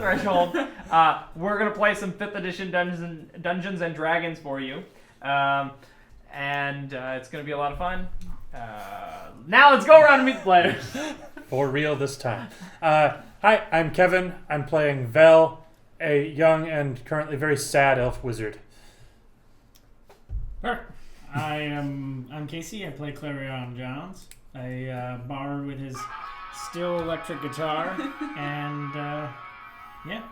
threshold. We're gonna play some 5th edition Dungeons and Dragons for you, and it's gonna be a lot of fun. Now let's go around and meet the players. For real this time. Hi, I'm Kevin. I'm playing Vel, a young and currently very sad elf wizard. I'm Casey. I play Clarion Jones, a bard with his still electric guitar, and yeah.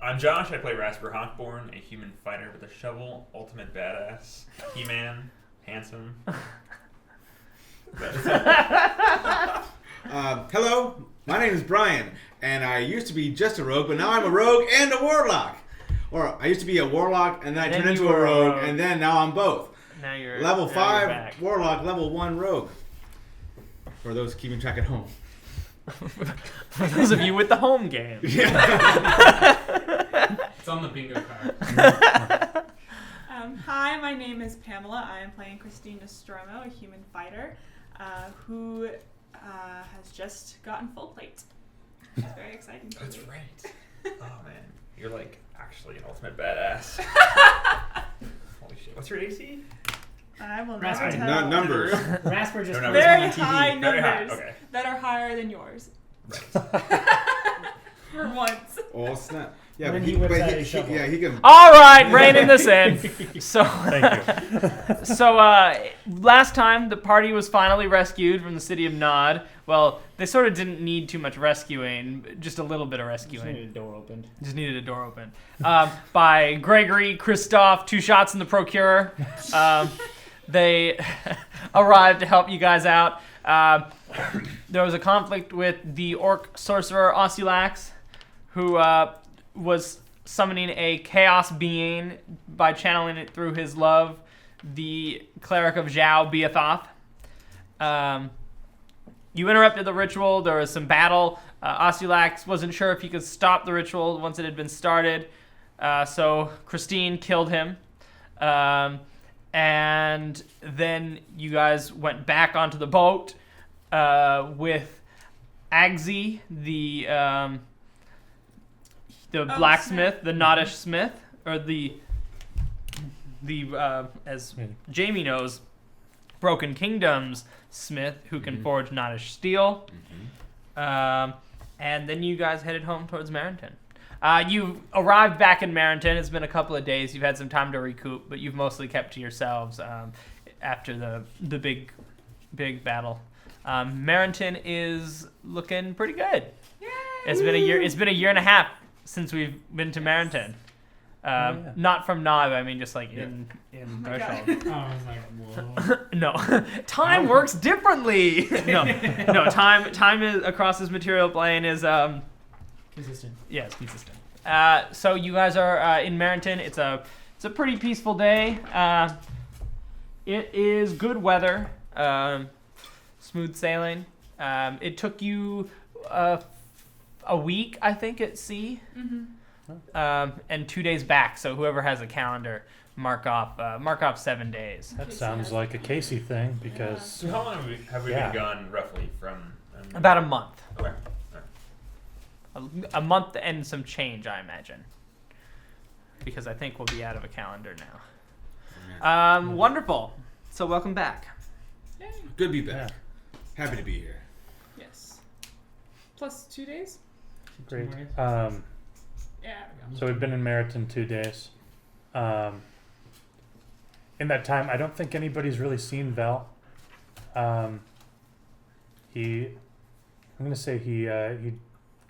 I'm Josh. I play Rasper Hawkborn, a human fighter with a shovel, ultimate badass, He-Man, handsome. Hello, my name is Brian, and I used to be just a rogue, but now I'm a rogue and a warlock. Or I used to be a warlock, and then I turned into a rogue, and then now I'm both. Now you're level now 5 you're back. warlock, level 1 rogue. For those keeping track at home. For those of you with the home game. Yeah. It's on the bingo card. Hi, my name is Pamela. I am playing Christine Nostromo, a human fighter who has just gotten full plate. It's very exciting. That's right. Oh man, you're like actually an ultimate badass. Holy shit! What's your AC? I will Rasper. never tell. Numbers. Rasper just No, put his Very on TV. high numbers Very high. Okay. that are higher than yours. Right. For once. Oh snap! Yeah, And but then he whips out he his shovel. yeah, he can. All right, reining this in. So, Thank you. so last time the party was finally rescued from the city of Nod. Well, they sort of didn't need too much rescuing, just a little bit of Just rescuing. needed a door opened. Just needed a door open. By Gregory, Christoph, 2 shots in the Procurer. They arrived to help you guys out. There was a conflict with the orc sorcerer Osulax, who was summoning a chaos being by channeling it through his love, the cleric of Zhao Beathoth. You interrupted the ritual. There was some battle. Osulax wasn't sure if he could stop the ritual once it had been started, so Christine killed him. And then you guys went back onto the boat with Agzi, the blacksmith, the Noddish smith, or the as Jamie knows, Broken Kingdom's smith, who can forge Noddish steel. And then you guys headed home towards Marinton. You arrived back in Marinton. It's been a couple of days. You've had some time to recoup, but you've mostly kept to yourselves after the big battle. Marinton is looking pretty good. Yay! It's been a year. It's been a year and a half since we've been to Marinton. Not from Nod, I mean just like in Threshold. Oh, I was like, whoa. No, time works differently. No, time is across this material plane is Consistent. yeah, it's consistent. So you guys are in Marinton. It's a pretty peaceful day. It is good weather, smooth sailing. It took you a week, I think, at sea, and 2 days back. So whoever has a calendar, mark off 7 days. That sounds like a Casey thing because So how long have we been gone roughly from? About a month. Okay. A month and some change, I imagine. Because I think we'll be out of a calendar now. Wonderful. So welcome back. Yay. Good to be back. Happy to be here. Yes. Plus 2 days? great. Yeah, there we So we've been in Marinton 2 days. In that time, I don't think anybody's really seen Vel. I'm gonna say he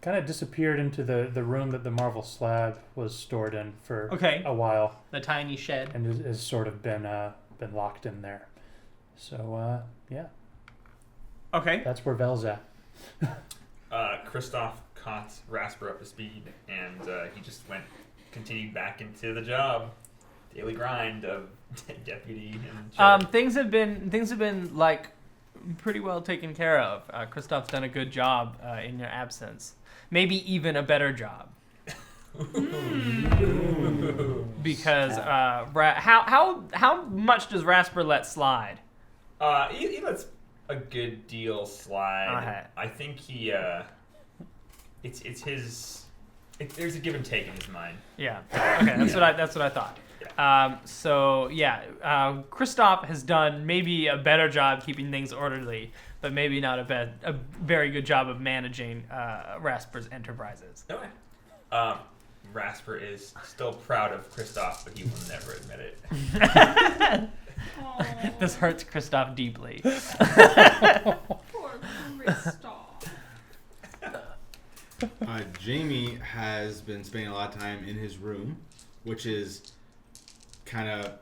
kind of disappeared into the room that the Marvel slab was stored in for a while, The tiny shed. and has sort of been locked in there. So yeah, Okay. that's where Vel's at. Christoph caught Rasper up to speed, and he just continued back into the job, daily grind of deputy and Things have been like pretty well taken care of. Christoph's done a good job in your absence. Maybe even a better job. Because how much does Rasper let slide? He lets a good deal slide. Okay. I think it's his There's a give and take in his mind. Yeah. Okay, that's what I thought. Christoph has done maybe a better job keeping things orderly, but maybe not a very good job of managing Rasper's enterprises. Okay. Rasper is still proud of Christoph, but he will never admit it. This hurts Christoph deeply. Poor Kristoff. Jamie has been spending a lot of time in his room, which is kind of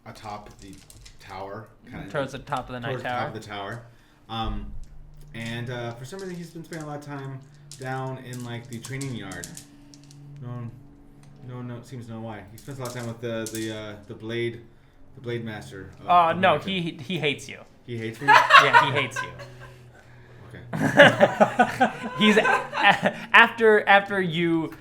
atop the tower. Towards the top of the night tower. Top of the tower. And for some reason, he's been spending a lot of time down in like the training yard. No, seems to know why. He spends a lot of time with the blade master. Oh no, he hates you. He hates me. Yeah, he hates you. Okay. He's after you.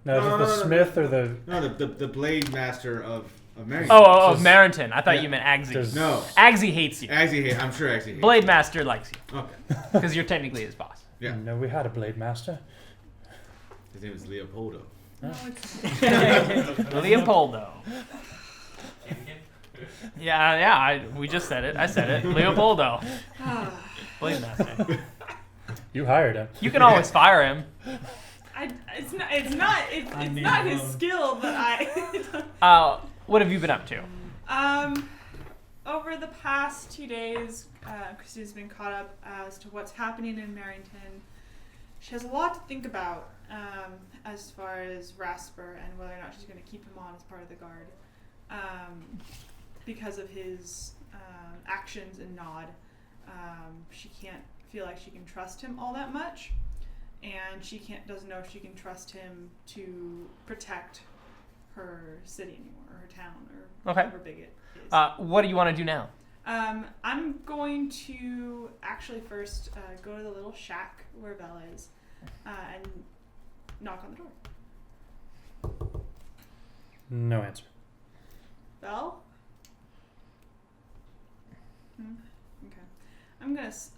No, is it the smith or the? No, the blade master of Marinton. Oh, of Marinton. I thought you meant Agsy. No. Agsy hates you. I'm sure Agsy hates Blade Master likes you. Okay. Because you're technically his boss. Yeah. No, we had a blade master. His name is Leopoldo. No, it's Leopoldo. Yeah, we just said it. I said it. Leopoldo. Blade Master. You hired him. You can always fire him. it's not his skill, but What have you been up to? over the past 2 days, Christy's been caught up as to what's happening in Marinton. She has a lot to think about as far as Rasper and whether or not she's going to keep him on as part of the guard. Because of his actions and Nod, she can't feel like she can trust him all that much, and she doesn't know if she can trust him to protect her city anymore, or her town, or however big it is. What do you want to do now? I'm going to actually first go to the little shack where Belle is and knock on the door. No answer. Belle? Okay.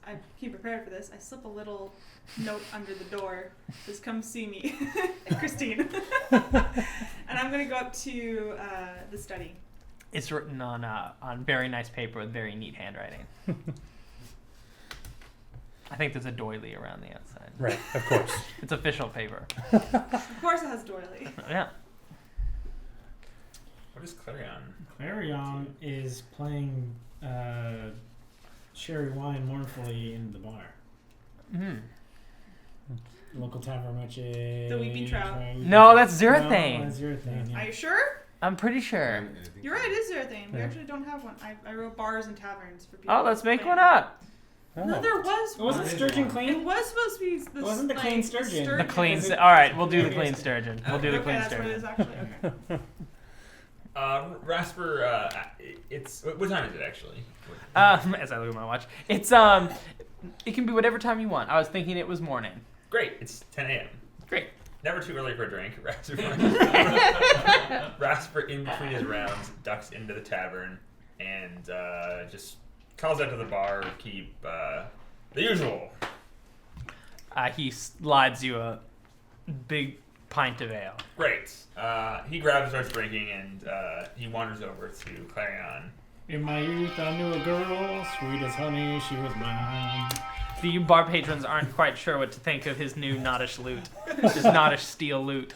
I came prepared for this. I slip a little note under the door. Says, come see me, Christine. And I'm going to go up to the study. It's written on very nice paper with very neat handwriting. I think there's a doily around the outside. Right, of course. It's official paper. Of course it has doily. Yeah. What is Clarion? Clarion is playing sherry wine mournfully in the bar. Local tavern, which is... The Weeping Trout. No, that's Zerathane. No, that's Zerathane, yeah. Are you sure? I'm pretty sure. You're right, it is Zerathane. We Yeah. actually don't have one. I wrote bars and taverns for people. Oh, let's make playing. one up. No, Oh. there was one. Wasn't Sturgeon It clean? was supposed to be the It wasn't the clean like, sturgeon. The clean. Is it- All right, we'll do the clean sturgeon. We'll do the Okay, clean that's what it is sturgeon. actually. Okay. Rasper, it's what time is it actually? As I look at my watch, it's it can be whatever time you want. I was thinking it was morning. Great, it's 10 a.m. Great. Never too early for a drink. Rasper, in between his rounds, ducks into the tavern and just calls out to the barkeep, the usual. He slides you a big pint of ale. Great. He grabs and starts drinking, and he wanders over to Clarion. In my youth, I knew a girl, sweet as honey, she was mine. The bar patrons aren't quite sure what to think of his new Noddish loot. His Noddish steel loot.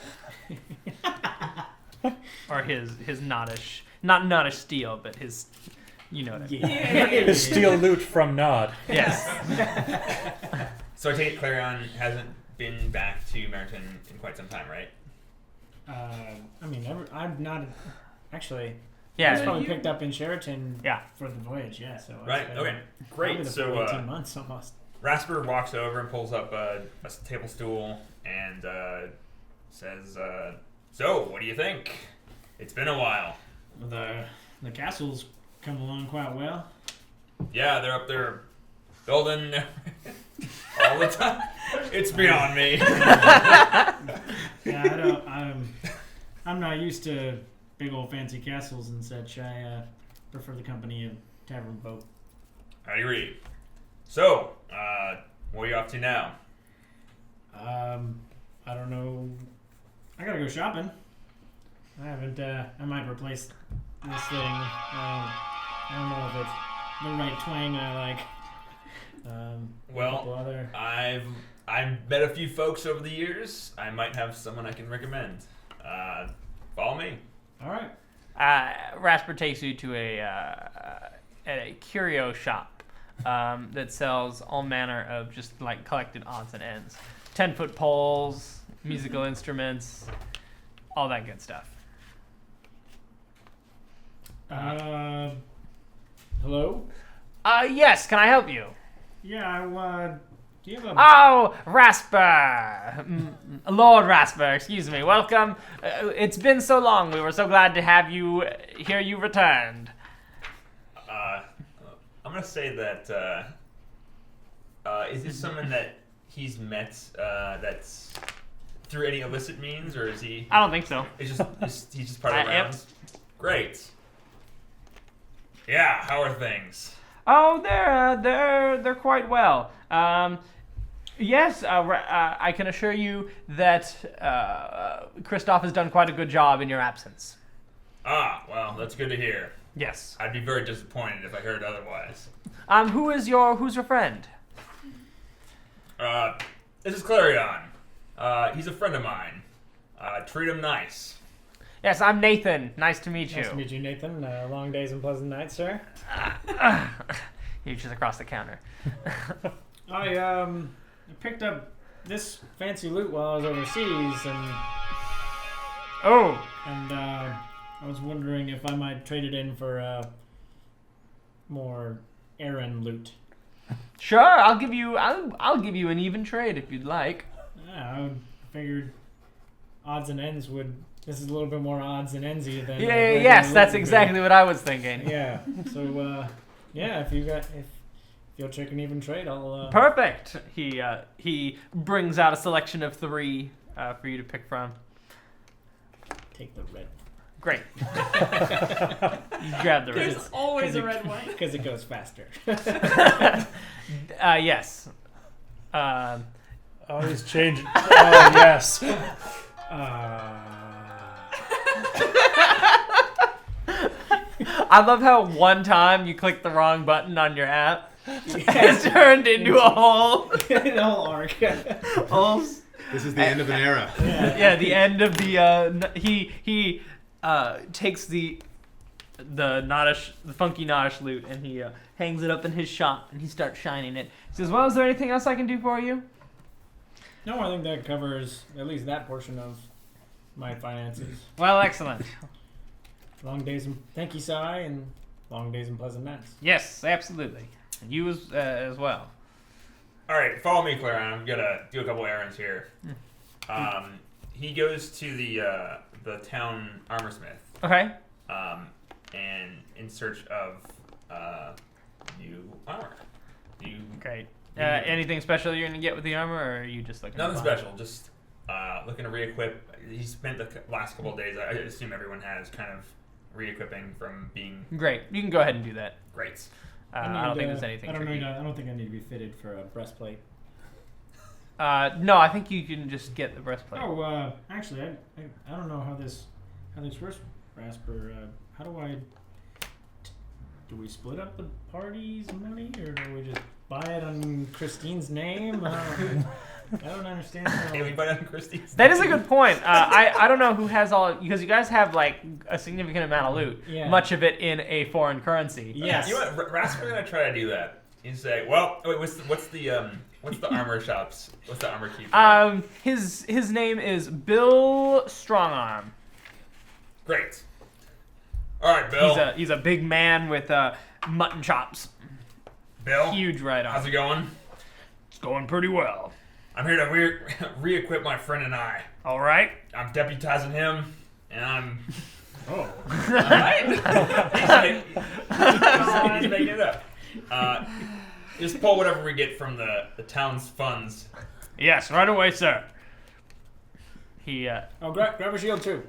Or his Noddish... Not Noddish steel, but his... You know what I mean. The steel loot from Nod. Yes. So I take it Clarion hasn't been back to Marinton in quite some time, right? I mean, I'm not... Actually, I was Yeah. probably picked up in Sheraton Yeah. for the voyage, yeah. So it's Right, been okay. probably Great. the So full 18 months almost. Rasper walks over and pulls up a table stool and says, so, what do you think? It's been a while. The castle's come along quite well. Yeah, they're up there building all the time. It's beyond me. Yeah, I'm not used to big old fancy castles and such. I prefer the company of tavern folk. I agree. So, what are you up to now? I don't know. I gotta go shopping. I haven't. I might replace this thing. I don't know if it's the right twang I like. Well, a couple other. I've met a few folks over the years. I might have someone I can recommend. Follow me. All right. Rasper takes you to a curio shop that sells all manner of just like collected odds and ends. 10-foot poles, musical instruments, all that good stuff. Hello? Yes, can I help you? Yeah, do you have a... Oh, Rasper! Lord Rasper, excuse me. Welcome. It's been so long. We were so glad to have you hear you returned. I'm gonna say that. Is this someone that he's met that's through any illicit means, or is he? I don't think so. He's just part of the Yep. rounds. Great. Yeah. How are things? Oh, they're quite well. Yes, I can assure you that Christoph has done quite a good job in your absence. Ah, well, that's good to hear. Yes. I'd be very disappointed if I heard otherwise. Who's your friend? This is Clarion. He's a friend of mine. Treat him nice. Yes, I'm Nathan. Nice to meet you. Nice to meet you, Nathan. Long days and pleasant nights, sir. You're just across the counter. I picked up this fancy loot while I was overseas, and I was wondering if I might trade it in for more Errand loot. Sure, I'll give you an even trade if you'd like. Yeah, I figured odds and ends would. This is a little bit more odds and endsy than. Yes, that's exactly what I was thinking. Yeah. So if you'll check an even trade, I'll. Perfect. He brings out a selection of 3 for you to pick from. Take the red. Great. You grab the There's rest. always a red wine. Because it goes faster. Yes. Oh, he's changing. Oh, yes. I love how one time you click the wrong button on your app. It's turned into a whole arc. This is the end of an era. Yeah, the end of the he takes the funky Nodish loot and he hangs it up in his shop and he starts shining it. He says, "Well, is there anything else I can do for you?" No, I think that covers at least that portion of my finances. Well, excellent. Long days and thank you, Sai, and long days and pleasant nights. Yes, absolutely. And you as well. All right, follow me, Clarion. I'm gonna do a couple errands here. He goes to the town armorsmith. Okay. And in search of new armor. Great. Anything special you're gonna get with the armor, or are you just looking? Nothing to buy? special. Just looking to re-equip. He spent the last couple of days. I assume everyone has kind of re-equipping from being Great. You can go ahead and do that. great. I don't think there's anything. I tricky. don't think I need to be fitted for a breastplate. No, I think you can just get the breastplate. Oh, actually, I don't know how this works, Rasper. How do I? Do we split up the party's money, or do we just buy it on Christine's name? I don't understand. Can we buy on Christie's? That is a good point. I don't know who has all, because you guys have like a significant amount of loot. Yeah. Much of it in a foreign currency. Yes. You know what? Rasper's gonna try to do that. He's say, well, wait, what's the armor shops? What's the armor keep? His name is Bill Strongarm. Great. All right, Bill. He's a big man with mutton chops. Bill. Huge right arm. How's it going? It's going pretty well. I'm here to re-equip my friend and I. All right. I'm deputizing him, and I'm. Oh. Alright. He's making it up. Just pull whatever we get from the town's funds. Yes, right away, sir. He Grab a shield too.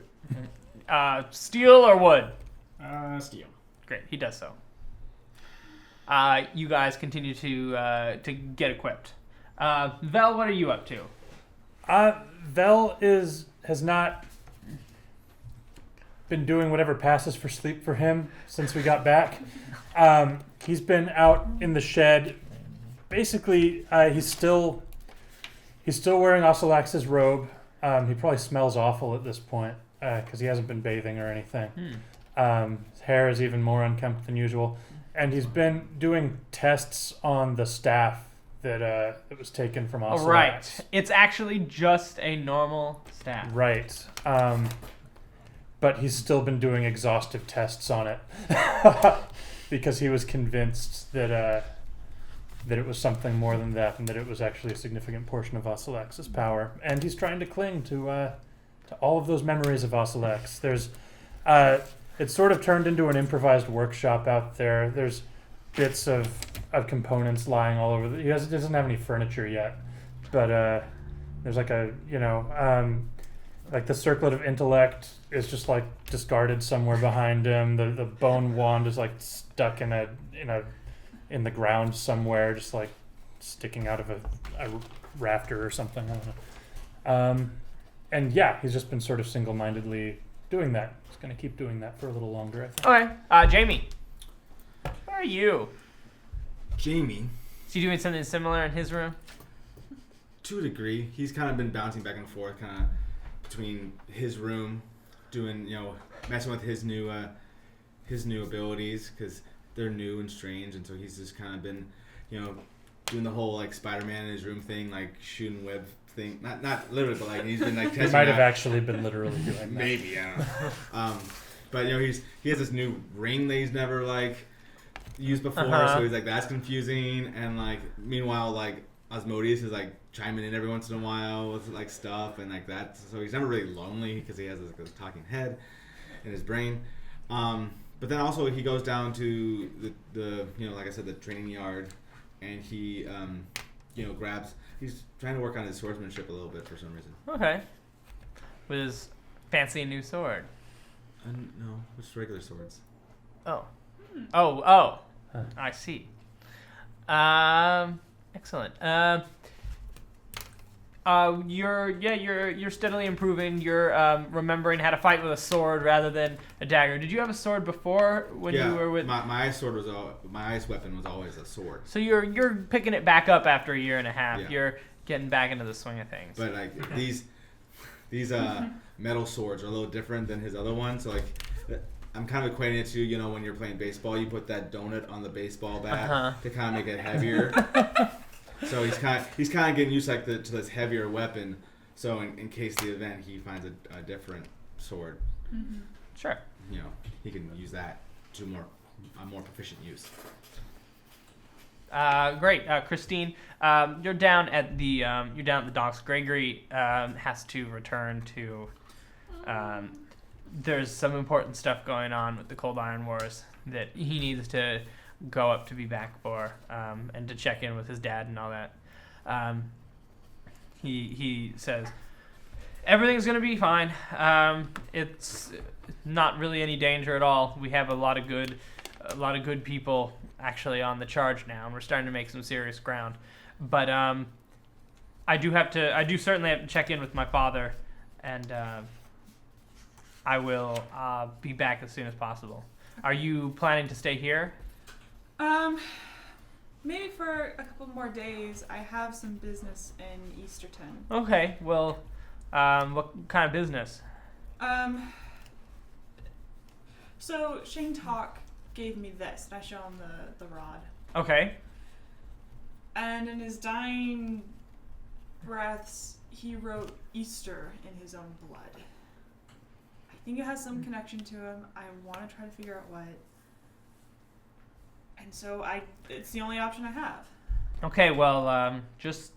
steel or wood? Steel. Great, he does so. You guys continue to get equipped. Vel, what are you up to? Vel has not been doing whatever passes for sleep for him since we got back. He's been out in the shed. Basically, he's still wearing Osalax's robe. He probably smells awful at this point because he hasn't been bathing or anything. His hair is even more unkempt than usual. And he's been doing tests on the staff that was taken from Osalax. Oh, right. It's actually just a normal staff. Right. But he's still been doing exhaustive tests on it because he was convinced that it was something more than that, and that it was actually a significant portion of Osalax's power. And he's trying to cling to all of those memories of Osalax. There's it's sort of turned into an improvised workshop out there. There's bits of components lying all over. He doesn't have any furniture yet, but there's like like the circlet of intellect is just like discarded somewhere behind him. The bone wand is like stuck in the ground somewhere, just like sticking out of a rafter or something. I don't know. And yeah, he's just been sort of single-mindedly doing that. He's going to keep doing that for a little longer, I think. Okay. Jamie, where are you? Jamie, Is he doing something similar in his room? to a degree, he's kind of been bouncing back and forth, kind of between his room, doing messing with his new abilities because they're new and strange, and so he's just kind of been doing the whole like Spider-Man in his room thing, like shooting web thing. Not literally, but like he's been like He testing. might have out. actually been literally doing that. Maybe, I don't know. But he has this new ring that he's never like used before, so he's like that's confusing. And like meanwhile, like Osmodeus is like chiming in every once in a while with like stuff and like that. So he's never really lonely because he has this talking head in his brain. But then also he goes down to the like I said, the training yard, and he grabs. He's trying to work on his swordsmanship a little bit for some reason. Okay. With his fancy new sword. No, just regular swords. Oh. Hmm. Oh. Huh. I see. Excellent. You're steadily improving. You're remembering how to fight with a sword rather than a dagger. Did you have a sword before when you were with? My ice sword my ice weapon was always a sword. So you're picking it back up after a year and a half. Yeah. You're getting back into the swing of things. But like these metal swords are a little different than his other ones. So like I'm kind of equating it to when you're playing baseball, you put that donut on the baseball bat to kind of make it heavier. So he's kind of getting used to this heavier weapon. So in case the event he finds a different sword, Sure. He can use that to a more proficient use. Great, Christine. You're down at the docks. Gregory has to return to. There's some important stuff going on with the Cold Iron Wars that he needs to go up to be back for, and to check in with his dad and all that. He says everything's gonna be fine. It's not really any danger at all. We have a lot of good people actually on the charge now, and we're starting to make some serious ground. But I do certainly have to check in with my father, and I will be back as soon as possible. Are you planning to stay here? Maybe for a couple more days. I have some business in Easterton. Okay. Well, what kind of business? So Shane Talk gave me this, and I show him the rod. Okay. And in his dying breaths, he wrote Easter in his own blood. I think it has some connection to him. I want to try to figure out what. And so it's the only option I have. Okay. Well, just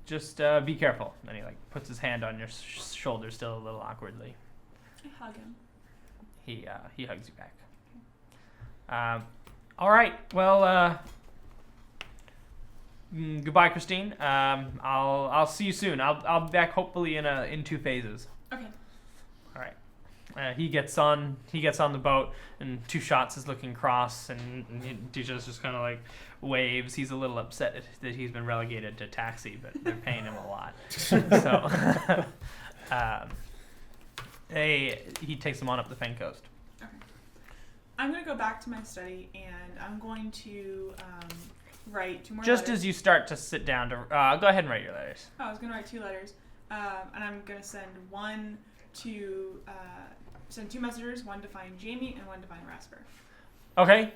be careful. And he puts his hand on your shoulder, still a little awkwardly. I hug him. He hugs you back. All right. Well, goodbye, Christine. I'll see you soon. I'll be back hopefully in 2 phases. Okay. All right. He gets on the boat, and Two Shots is looking across, and Disha's just kind of like waves. He's a little upset that he's been relegated to taxi, but they're paying him a lot. So he takes them on up the Fen Coast. Okay. I'm going to go back to my study, and I'm going to write 2 more Just letters. as you start to sit down to go ahead and write your letters. I was going to write 2 letters, and I'm going to send one to send 2 messengers, one to find Jamie and one to find Rasper. Okay.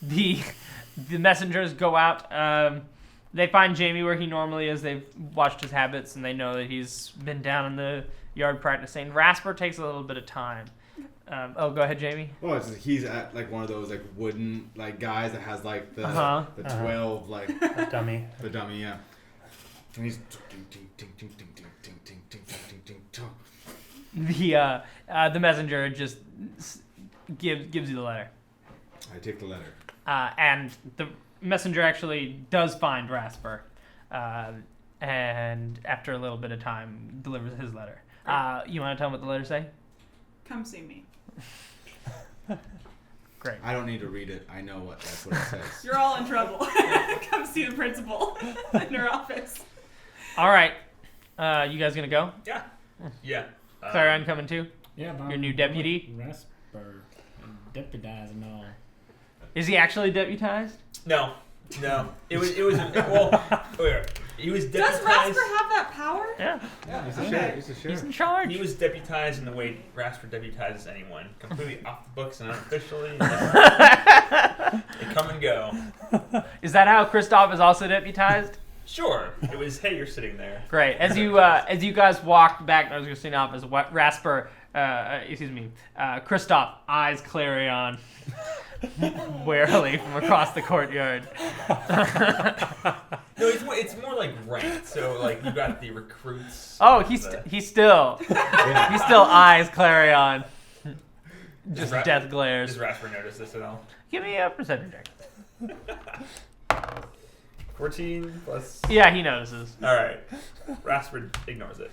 The messengers go out. They find Jamie where he normally is. They've watched his habits, and they know that he's been down in the yard practicing. Rasper takes a little bit of time. Go ahead, Jamie. Oh, he's at like one of those like wooden like guys that has like the 12 like A dummy. the dummy, yeah. And he's The messenger just gives you the letter. I take the letter. And the messenger actually does find Rasper, and after a little bit of time, delivers his letter. You want to tell him what the letter say? Come see me. Great. I don't need to read it. I know that's what it says. You're all in trouble. Come see the principal in her office. All right. You guys gonna go? Yeah. Clarion coming too? Yeah, but Your new deputy? Rasper and deputized and all. Is he actually deputized? No. It was he was Does deputized. Rasper have that power? Yeah. Yeah, he's a Okay. sheriff. He's a He's sheriff. in charge. He was deputized in the way Rasper deputizes anyone, completely off the books and unofficially. They come and go. Is that how Kristoff is also deputized? Sure, it was. Hey, you're sitting there. Great. As you guys walk back to Christine office, Rasper, Kristoff eyes Clarion warily from across the courtyard. No, it's more like ranked. So like you got the recruits. Oh, he still eyes Clarion. Just Does death glares. Does Rasper notice this at all? Give me a percentage check. 14 plus. Yeah, he notices. All right. Rasper ignores it.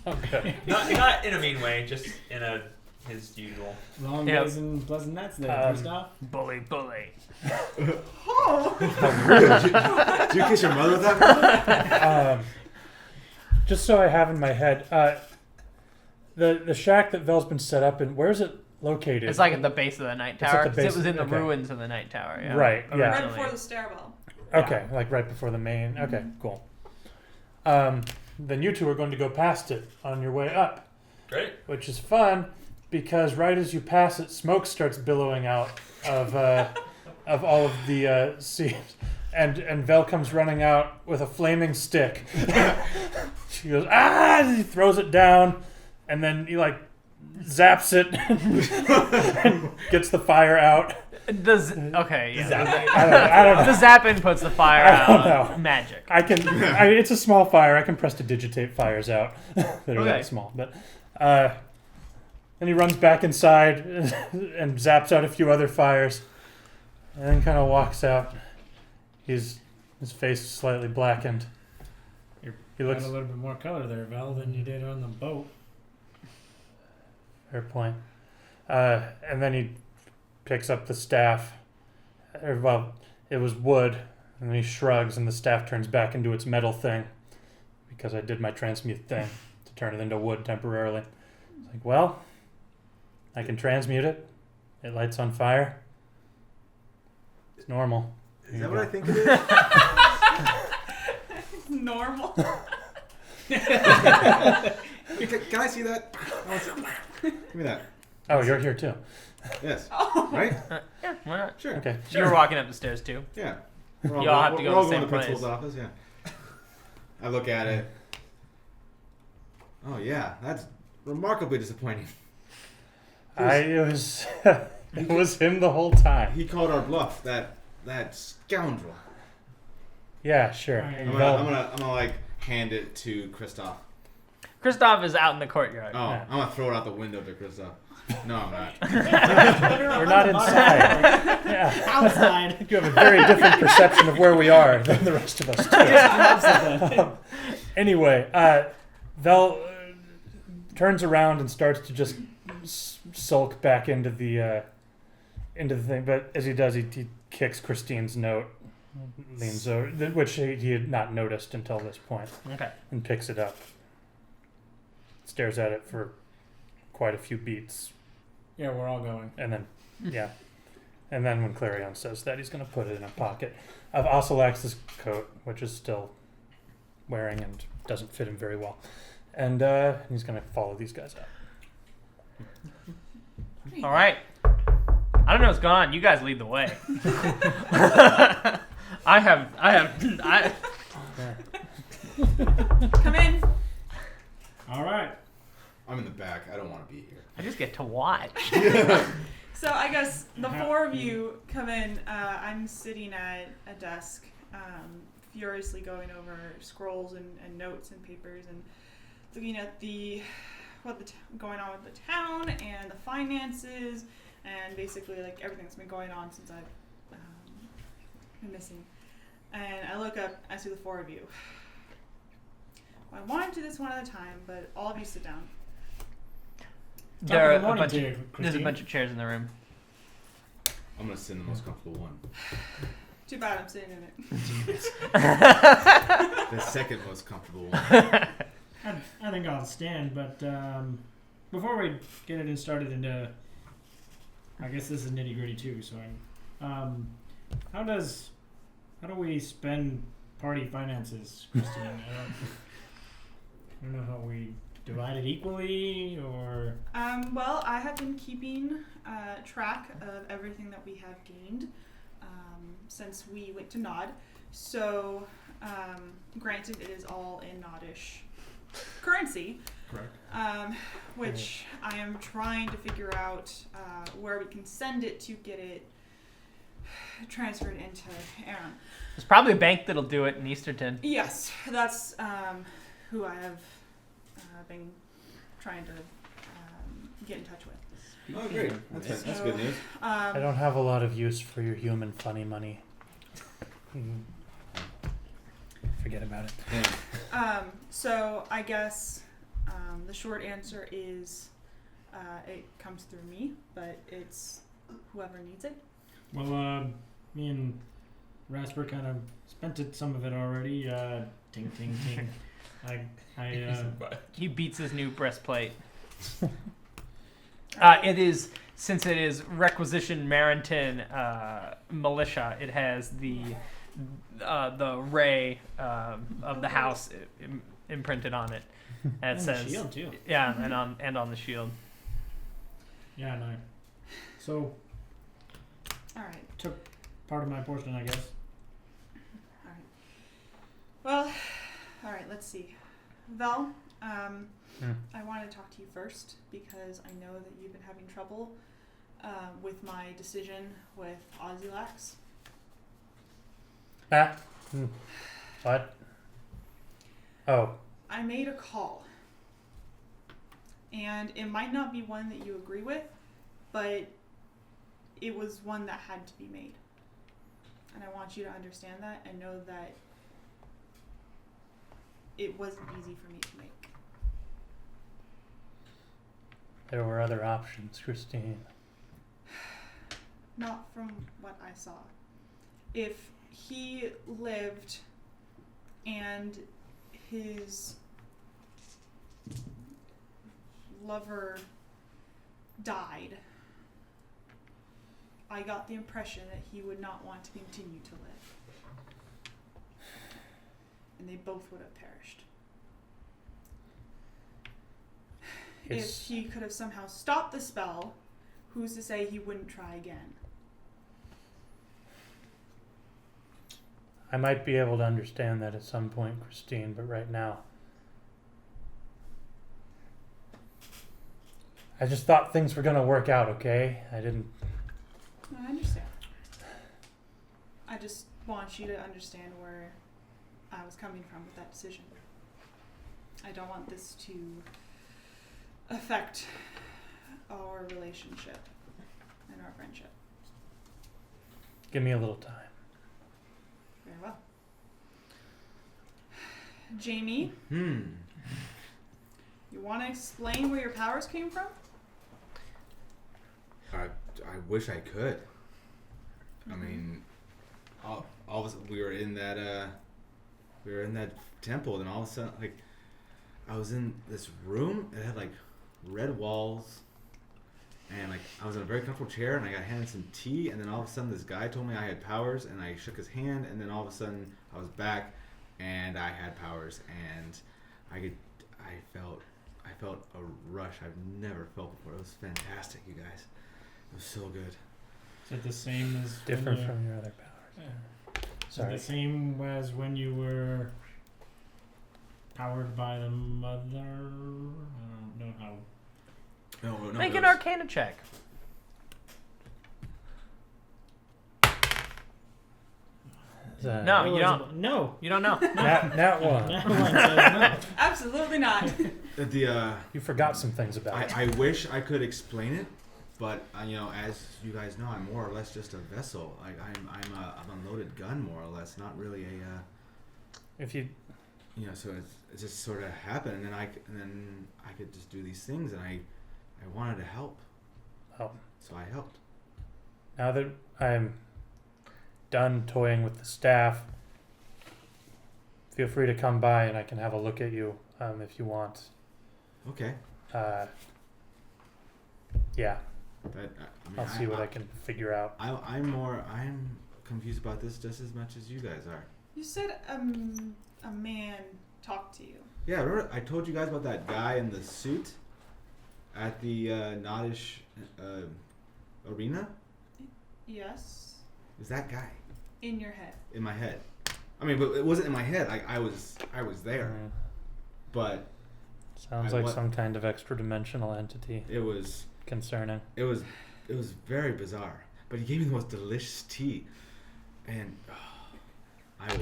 Okay. Not in a mean way, just in his usual. Long Yep. days and pleasant nights there, Kristoff. Bully. Did you kiss your mother with that? Just so I have in my head, the shack that Vel's been set up in, where's it located? It's like at the base of the night It's at tower. the 'Cause base- it was in the okay. ruins of the night tower. Yeah. Right, yeah. Right Originally. before the stairwell. Okay, like right before the main. Okay, cool. Then you two are going to go past it on your way up, Great. which is fun because right as you pass it, smoke starts billowing out of all of the seams, and Vel comes running out with a flaming stick. She goes and he throws it down, and then he like zaps it and gets the fire out. Okay, yeah. I don't know. The zapping puts the fire I don't out. know. Magic. It's a small fire. I can prestidigitate fires out that are Okay. that small. But then he runs back inside and zaps out a few other fires, and then kind of walks out. His face is slightly blackened. You He looks got a little bit more color there, Val, than you did on the boat. fair point. And then he picks up the staff. Well, it was wood, and then he shrugs, and the staff turns back into its metal thing because I did my transmute thing to turn it into wood temporarily. It's like, well, I can transmute it. It lights on fire. It's normal. Is Here that you what I go. think it is? Normal. Can I see that? Give me that. Oh, you're here too. Yes. Oh. Right? Yeah, why not? Sure. Okay. You were walking up the stairs too. Yeah. You all have to go we're all to the going same to principal's place. office, yeah. I look at it. Oh yeah, that's remarkably disappointing. It was him the whole time. He called our bluff, that scoundrel. Yeah, sure. Alright. I'm gonna like hand it to Kristoff. Kristoff is out in the courtyard. Oh, Yeah. I'm gonna throw it out the window to Kristoff. No, I'm not. We're not inside. Yeah. Outside. You have a very different perception of where we are than the rest of us. Too. Anyway, Vel, turns around and starts to just sulk back into the thing. But as he does, he kicks Christine's note, leans over, which he had not noticed until this point, Okay. and picks it up. Stares at it for quite a few beats, Yeah, we're all going. and then and then when Clarion says that, he's going to put it in a pocket of Oselax's coat, which is still wearing and doesn't fit him very well, and he's going to follow these guys out. All right. I don't know what's going on. You guys lead the way. I Come in. All right. I'm in the back. I don't want to be here. just get to watch. So I guess the four of you come in. I'm sitting at a desk, furiously going over scrolls and notes and papers and looking at going on with the town and the finances and basically like everything that's been going on since I've been missing. And I look up, I see the four of you. I want to do this one at a time, but all of you sit down. There's Top a of the morning to you, bunch Christine. of chairs in the room. I'm gonna sit in the most comfortable one. Too bad I'm sitting in it. The second most comfortable one. I think I'll stand, but before we get it started into, I guess this is nitty gritty too. So, how do we spend party finances, Christine? I don't know how we divide it equally, or Well, I have been keeping track of everything that we have gained since we went to Nod. So, granted, it is all in Nodish currency. correct? Which I am trying to figure out where we can send it to get it transferred into Errands. There's probably a bank that'll do it in Easterton. Yes, that's who I have been trying to get in touch with. Oh, great. That's good news. I don't have a lot of use for your human funny money. Forget about it. Yeah. So I guess the short answer is it comes through me, but it's whoever needs it. Well, me and Rasper kind of spent some of it already. Ting, ting, ting. He beats his new breastplate. Since it is requisition Marinton militia, it has the ray of the house imprinted on it. And it And says the shield too. Yeah, and on the shield. Yeah, no. So All right. took part of my portion, I guess. All right. Well, all right. Let's see. Val, I wanted to talk to you first because I know that you've been having trouble with my decision with Ozylax. What? Oh. I made a call. And it might not be one that you agree with, but it was one that had to be made. And I want you to understand that and know that it wasn't easy for me to make. There were other options, Christine. Not from what I saw. If he lived and his lover died, I got the impression that he would not want to continue to live. And they both would have perished. If he could have somehow stopped the spell, who's to say he wouldn't try again? I might be able to understand that at some point, Christine, but right now, I just thought things were going to work out, okay? I didn't... I understand. I just want you to understand where I was coming from with that decision. I don't want this to affect our relationship and our friendship. Give me a little time. Very well. Jamie, You want to explain where your powers came from? I wish I could. I mean, all of us, we were in that temple, and all of a sudden, like, I was in this room. It had like red walls, and like I was in a very comfortable chair, and I got handed some tea, and then all of a sudden, this guy told me I had powers, and I shook his hand, and then all of a sudden, I was back, and I had powers, and I felt a rush I've never felt before. It was fantastic, you guys. It was so good. Is it the same as Different when from your other powers. Is it Sorry. the same as when you were powered by the mother? I don't know how. No, Make it an was- Arcana check. No, you don't. No. You don't know. Nat one. That one says no. Absolutely not. You forgot some things about it. I wish I could explain it, but you know, as you guys know, I'm more or less just a vessel. Like I'm a unloaded gun, more or less. Not really a. If you You know, so it just sort of happened, and then I could just do these things, and I wanted to help, well, so I helped. now that I'm done toying with the staff, feel free to come by and I can have a look at you if you want. Okay. Yeah, But I mean, I'll see what I can figure out. I'm confused about this just as much as you guys are. You said a man talked to you. Yeah, remember I told you guys about that guy in the suit at the Nodish arena? Yes. It was that guy In your head. in my head. I mean, but it wasn't in my head. I was there, Mm, but sounds I like wa- some kind of extra dimensional entity. it was Concerning. very bizarre. But he gave me the most delicious tea, and I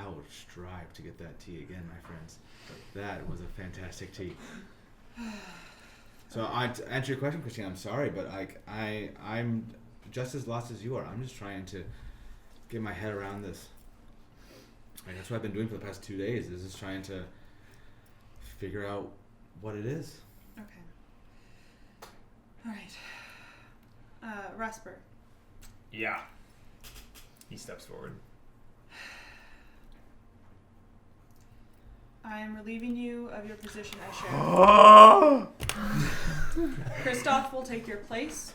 will strive to get that tea again, my friends. But that was a fantastic tea. So to answer your question, Christine, I'm sorry, but I'm just as lost as you are. I'm just trying to get my head around this. And that's what I've been doing for the past 2 days, is just trying to figure out what it is. Okay. All right. Rasper. Yeah. He steps forward. I am relieving you of your position as sheriff. Kristoff will take your place.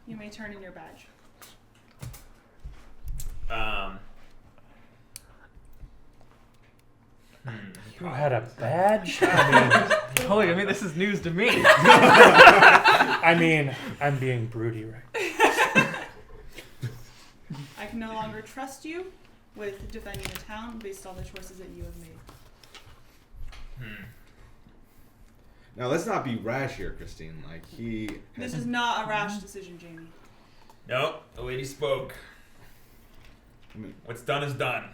You may turn in your badge. You had a badge? I Holy, I mean, this is news to me. mean, I'm being broody right. I can no longer trust you with defending the town based on the choices that you have made. Now, let's not be rash here, Christine. Like, This is not a rash decision, Jamie. Nope, the lady spoke. I mean, What's done is done.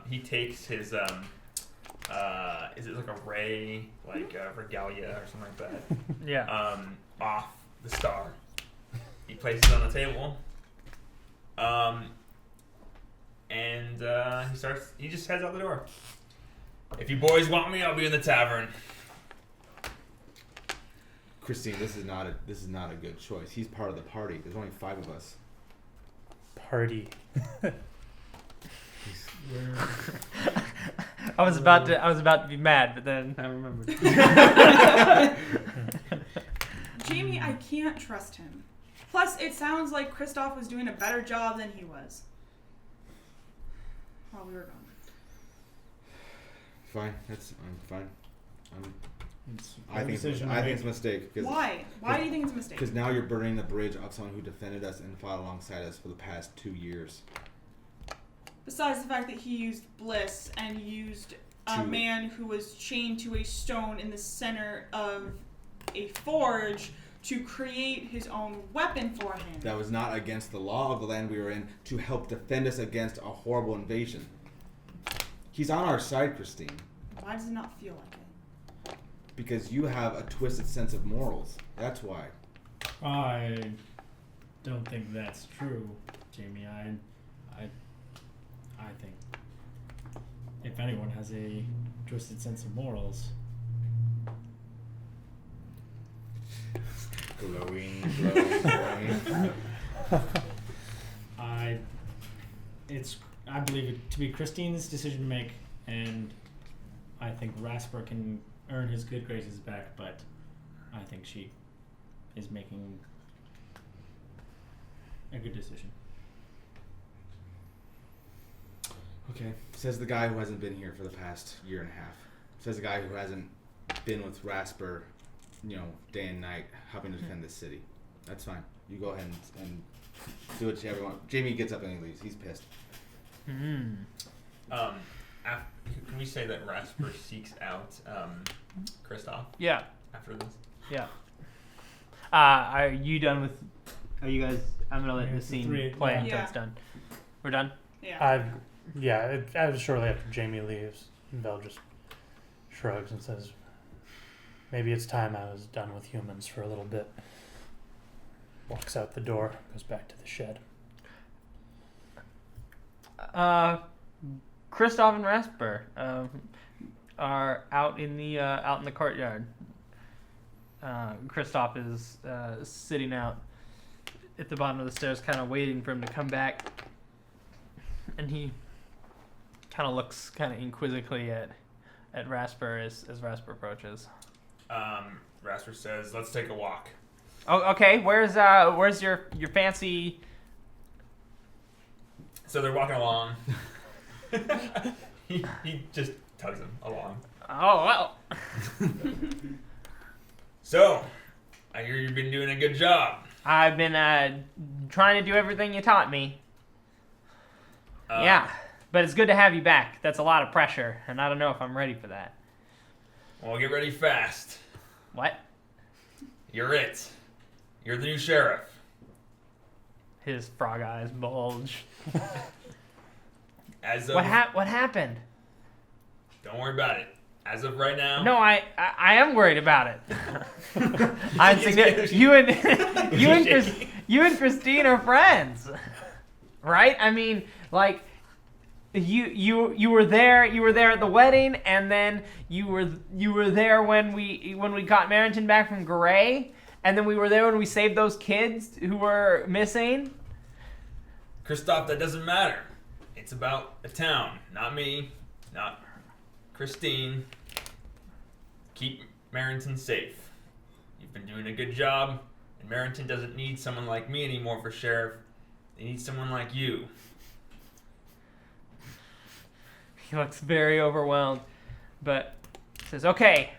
He takes his is it like a ray, like regalia or something like that? Yeah. Off the star. He places it on the table. And he just heads out the door. If you boys want me, I'll be in the tavern. Christine, this is not a good choice. He's part of the party. There's only 5 of us. Party. I was about to be mad, but then I remembered. Jamie, I can't trust him. Plus, it sounds like Kristoff was doing a better job than he was while we were gone. Fine, I'm fine. It's I your think decision, it's a mistake. Why? Why do you think it's a mistake? Because now you're burning the bridge of someone who defended us and fought alongside us for the past 2 years. Besides the fact that he used bliss and used a man who was chained to a stone in the center of a forge to create his own weapon for him. That was not against the law of the land we were in to help defend us against a horrible invasion. He's on our side, Christine, Why does it not feel like it? because you have a twisted sense of morals. That's why. I don't think that's true, Jamie. I think if anyone has a twisted sense of morals, Glowing, glowing. I believe it to be Christine's decision to make, and I think Rasper can earn his good graces back, but I think she is making a good decision. Okay, says the guy who hasn't been here for the past year and a half. Says the guy who hasn't been with Rasper, day and night, helping to defend this city. That's fine. You go ahead and do what you ever want. Jamie gets up and he leaves. He's pissed. Mm. Can we say that Rasper seeks out Kristoff Yeah. after this? Yeah. Are you done with? Are you guys? I'm gonna let Yeah, the scene three- play yeah. until Yeah. it's done. We're done. Yeah. Shortly after Jamie leaves, Belle just shrugs and says, "Maybe it's time I was done with humans for a little bit." Walks out the door, goes back to the shed. Kristoff and Rasper are out in the courtyard. Kristoff is sitting out at the bottom of the stairs, kind of waiting for him to come back, and he kind of looks kind of inquisitively at Rasper as Rasper approaches. Rasper says, "Let's take a walk." Oh, okay. Where's your fancy? So they're walking along. he just tugs him along. Oh well. So, I hear you've been doing a good job. I've been trying to do everything you taught me. Yeah, but it's good to have you back. That's a lot of pressure, and I don't know if I'm ready for that. Well, get ready fast. What? You're it. You're the new sheriff. His frog eyes bulge. As of, What happened? Don't worry about it. As of right now. No, I am worried about it. I'm thinking you and Christine are friends, right? I mean, like you were there at the wedding, and then you were there when we got Marinton back from Gray, and then we were there when we saved those kids who were missing. Kristoff, that doesn't matter. It's about a town, not me, not Christine. Keep Marinton safe. You've been doing a good job, and Marinton doesn't need someone like me anymore for sheriff. They need someone like you. He looks very overwhelmed, but says, "Okay,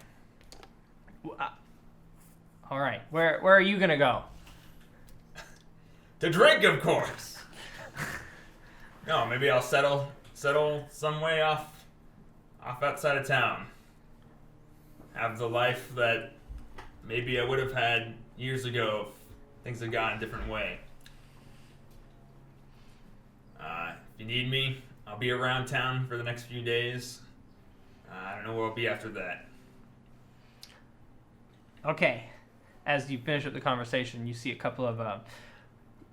all right. Where are you gonna go?" To drink, of course. No, maybe I'll settle some way off outside of town. Have the life that maybe I would have had years ago if things had gone a different way. If you need me, I'll be around town for the next few days. I don't know where I'll be after that. Okay. As you finish up the conversation, you see a couple of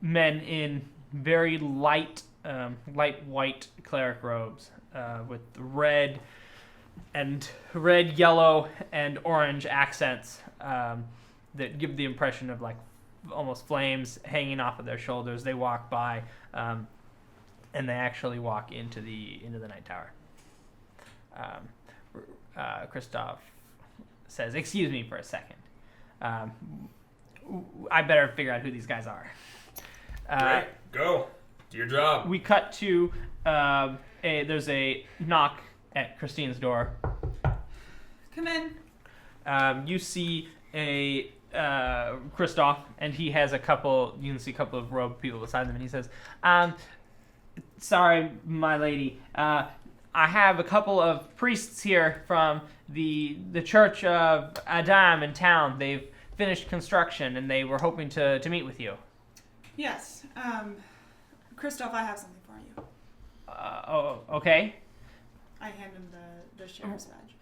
men in very light white cleric robes with red, yellow, and orange accents that give the impression of like almost flames hanging off of their shoulders. They walk by, and they actually walk into the night tower. Kristoff says, "Excuse me for a second. I better figure out who these guys are." Great, go. Do your job. We cut to there's a knock at Christine's door. Come in. You see a Kristoff, and he has you can see a couple of robed people beside them, and he says, "Sorry, my lady. I have a couple of priests here from the Church of Adam in town. They've finished construction, and they were hoping to meet with you." Yes. Kristoff, I have something for you. Okay. I hand him the sheriff's badge.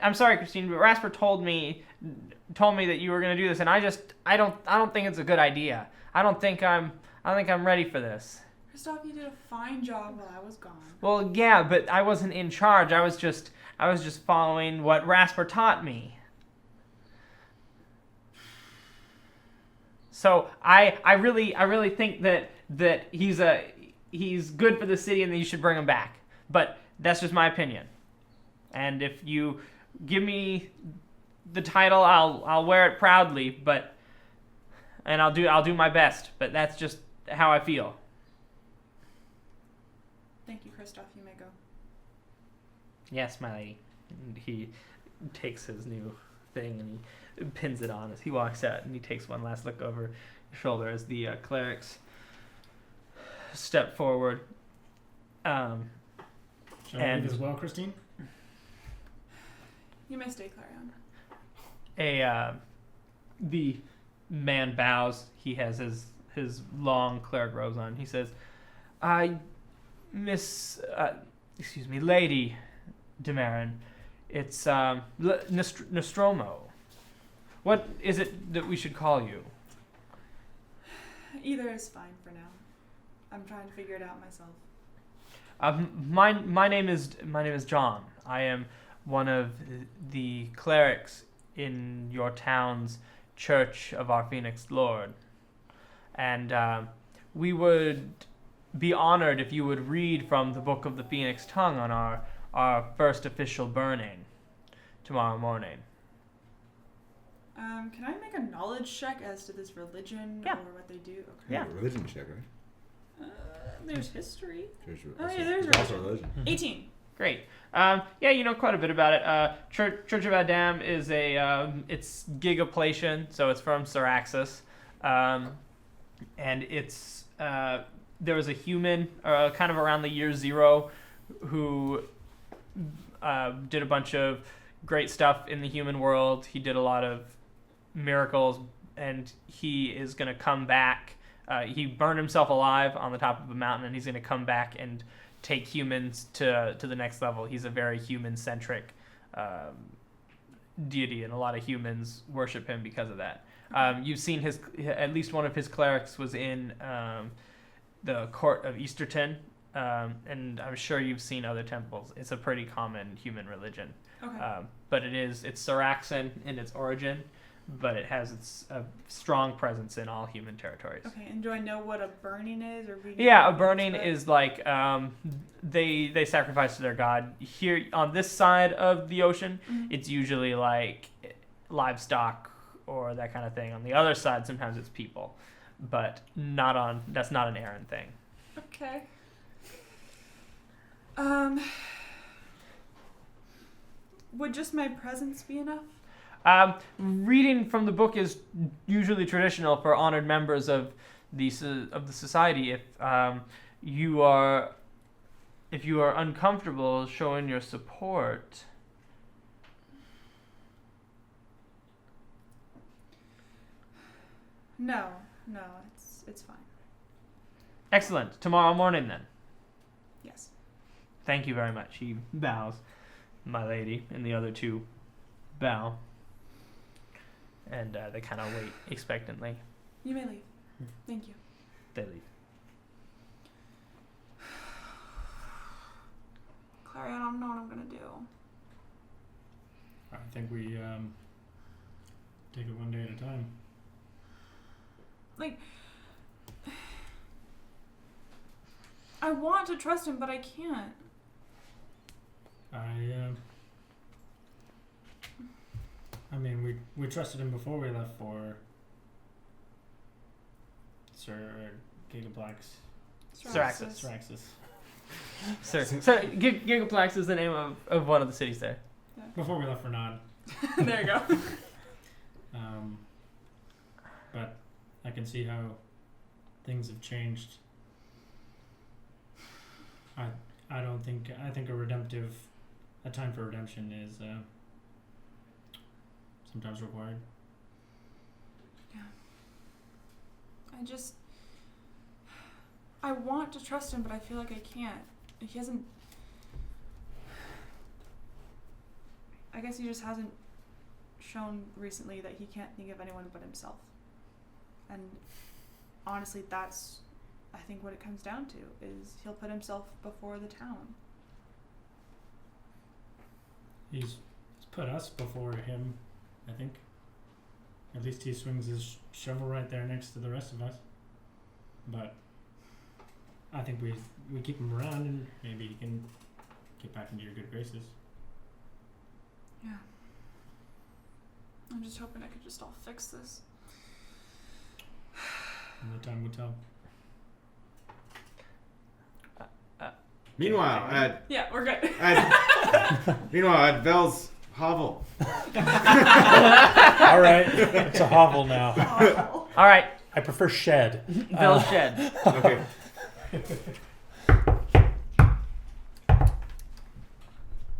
I'm sorry, Christine, but Rasper told me that you were gonna do this, and I don't think it's a good idea. I don't think I'm ready for this. Kristoff, you did a fine job while I was gone. Well, yeah, but I wasn't in charge. I was just following what Rasper taught me. So I really think that he's good for the city and that you should bring him back. But that's just my opinion. And if you give me the title, I'll wear it proudly. And I'll do my best. But that's just how I feel. Thank you, Kristoff. You may go. Yes, my lady. And he takes his new thing and he pins it on as he walks out, and he takes one last look over his shoulder as the clerics step forward. Shall I leave as well, Christine? You may stay, Clarion. The man bows. He has his long cleric robes on. He says, Lady de Maron, it's Nostromo. What is it that we should call you? Either is fine for now. I'm trying to figure it out myself. My name is John. I am one of the clerics in your town's Church of our Phoenix Lord, and we would be honored if you would read from the Book of the Phoenix Tongue on our first official burning tomorrow morning. Can I make a knowledge check as to this religion Yeah. or what they do? Okay. Yeah. Religion check, right? There's history. There's there's also religion. 18. Great. Yeah, you know quite a bit about it. Church of Adam is it's Gigaplation, so it's from Syraxis, and it's there was a human kind of around the year 0 who did a bunch of great stuff in the human world. He did a lot of miracles, and he is going to come back. He burned himself alive on the top of a mountain, and he's going to come back and take humans to the next level. He's a very human-centric deity, and a lot of humans worship him because of that. You've seen at least one of his clerics was in the court of Easterton, and I'm sure you've seen other temples. It's a pretty common human religion. Okay. But it's Syraxan in its origin, but it has a strong presence in all human territories. Okay, and do I know what a burning is? Or Yeah, a burning is like they sacrifice to their god. Here on this side of the ocean, it's usually like livestock or that kind of thing. On the other side, sometimes it's people, but that's not an Errand thing. Okay. Would just my presence be enough? Reading from the book is usually traditional for honored members of the society. If you are uncomfortable showing your support, No, it's fine. excellent. Tomorrow morning, then. Yes. Thank you very much. He bows, my lady, and the other two bow. And they kind of wait expectantly. You may leave. Thank you. They leave. Clary, I don't know what I'm gonna do. I think we take it one day at a time. Like, I want to trust him, but I can't. I mean, we trusted him before we left for Sir Gigaplex. Syraxis. Syraxis. So Gigaplex is the name of one of the cities there. Before we left for Nod. There you go. But I can see how things have changed. I think a time for redemption is sometimes required. I want to trust him, but I feel like I can't. He hasn't. I guess he just hasn't shown recently that he can't think of anyone but himself. And honestly, that's, I think, what it comes down to, is he'll put himself before the town. He's put us before him, I think. At least he swings his shovel right there next to the rest of us. But I think we keep him around and maybe he can get back into your good graces. Yeah. I'm just hoping I could just all fix this. Only time will tell. Meanwhile, Yeah, we're good. at Vel's hovel. All right, it's a hovel now. Awful. All right, I prefer shed. Bill's shed. Okay.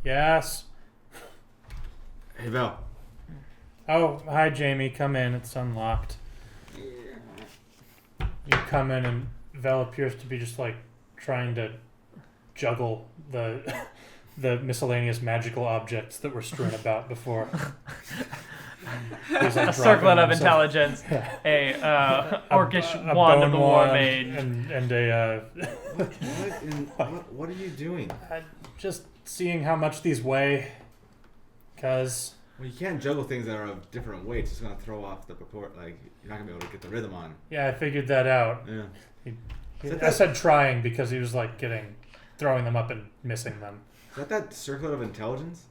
Yes. Hey, Vel. Oh, hi, Jamie. Come in. It's unlocked. You come in, and Vel appears to be just like trying to juggle the miscellaneous magical objects that were strewn about before. He's like A circlet of himself. intelligence. Yeah. A orcish A wand bone of the war wand mage. and a What are you doing? just seeing how much these weigh, cause Well, you can't juggle things that are of different weights. It's gonna throw off the purport. Like you're not gonna be able to get the rhythm on. yeah, I figured that out. Yeah. I said trying because he was like throwing them up and missing them. Is that circlet of intelligence?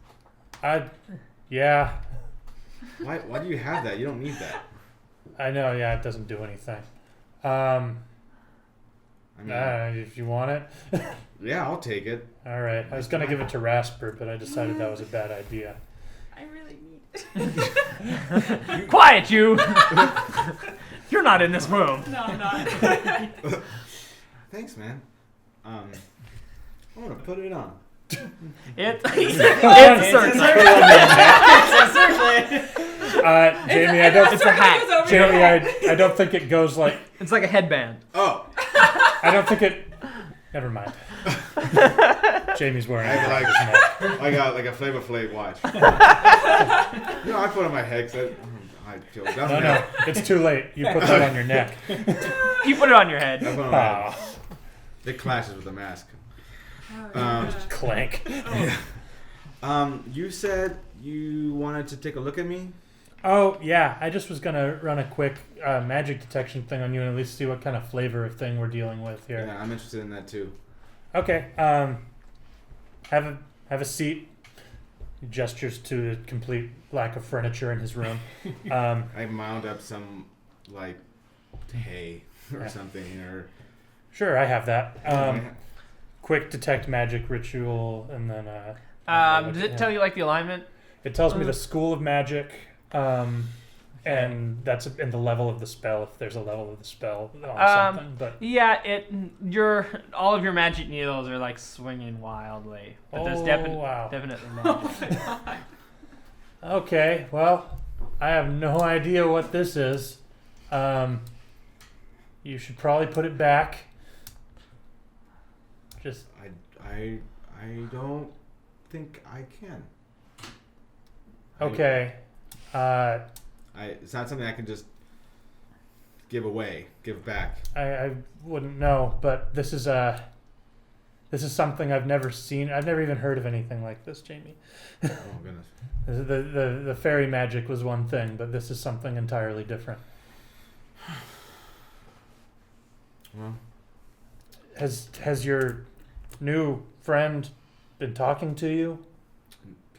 Yeah, Why do you have that? You don't need that. I know. Yeah, it doesn't do anything. I mean, If you want it. yeah, I'll take it. All right. I was gonna give it to Rasper, but I decided that was a bad idea. I really need Quiet, you! You're not in this room. No, I'm not. Thanks, man. I'm gonna put it on. It's It's Jamie, I don't. It's a hat. Jamie, I don't think it goes like. It's like a headband. Oh, I don't think it. Never mind. Jamie's wearing it. I got like a Flavor Flav watch. I put it on my head. I feel dumb No, now. no, it's too late. You put that on your neck. You put it on your I head. put it on my head. Ah, It clashes with the mask. Oh, clank. You said you wanted to take a look at me. Oh yeah, I just was gonna run a quick magic detection thing on you and at least see what kind of flavor of thing we're dealing with here. Yeah, I'm interested in that too. Okay. Have a seat. He gestures to the complete lack of furniture in his room. I mound up some like hay or Yeah. something or. Sure, I have that. Quick detect magic ritual, and then. Does it tell you like the alignment? It tells me the school of magic, and that's and the level of the spell if there's a level of the spell on something. But Yeah, all of your magic needles are like swinging wildly. But there's wow. definitely magic. Okay, well, I have no idea what this is. You should probably put it back. Just I don't think I can. okay. It's not something I can just give back. I wouldn't know, but this is something I've never seen. I've never even heard of anything like this, Jamie. Oh goodness. The fairy magic was one thing, but this is something entirely different. Well, Has your new friend been talking to you?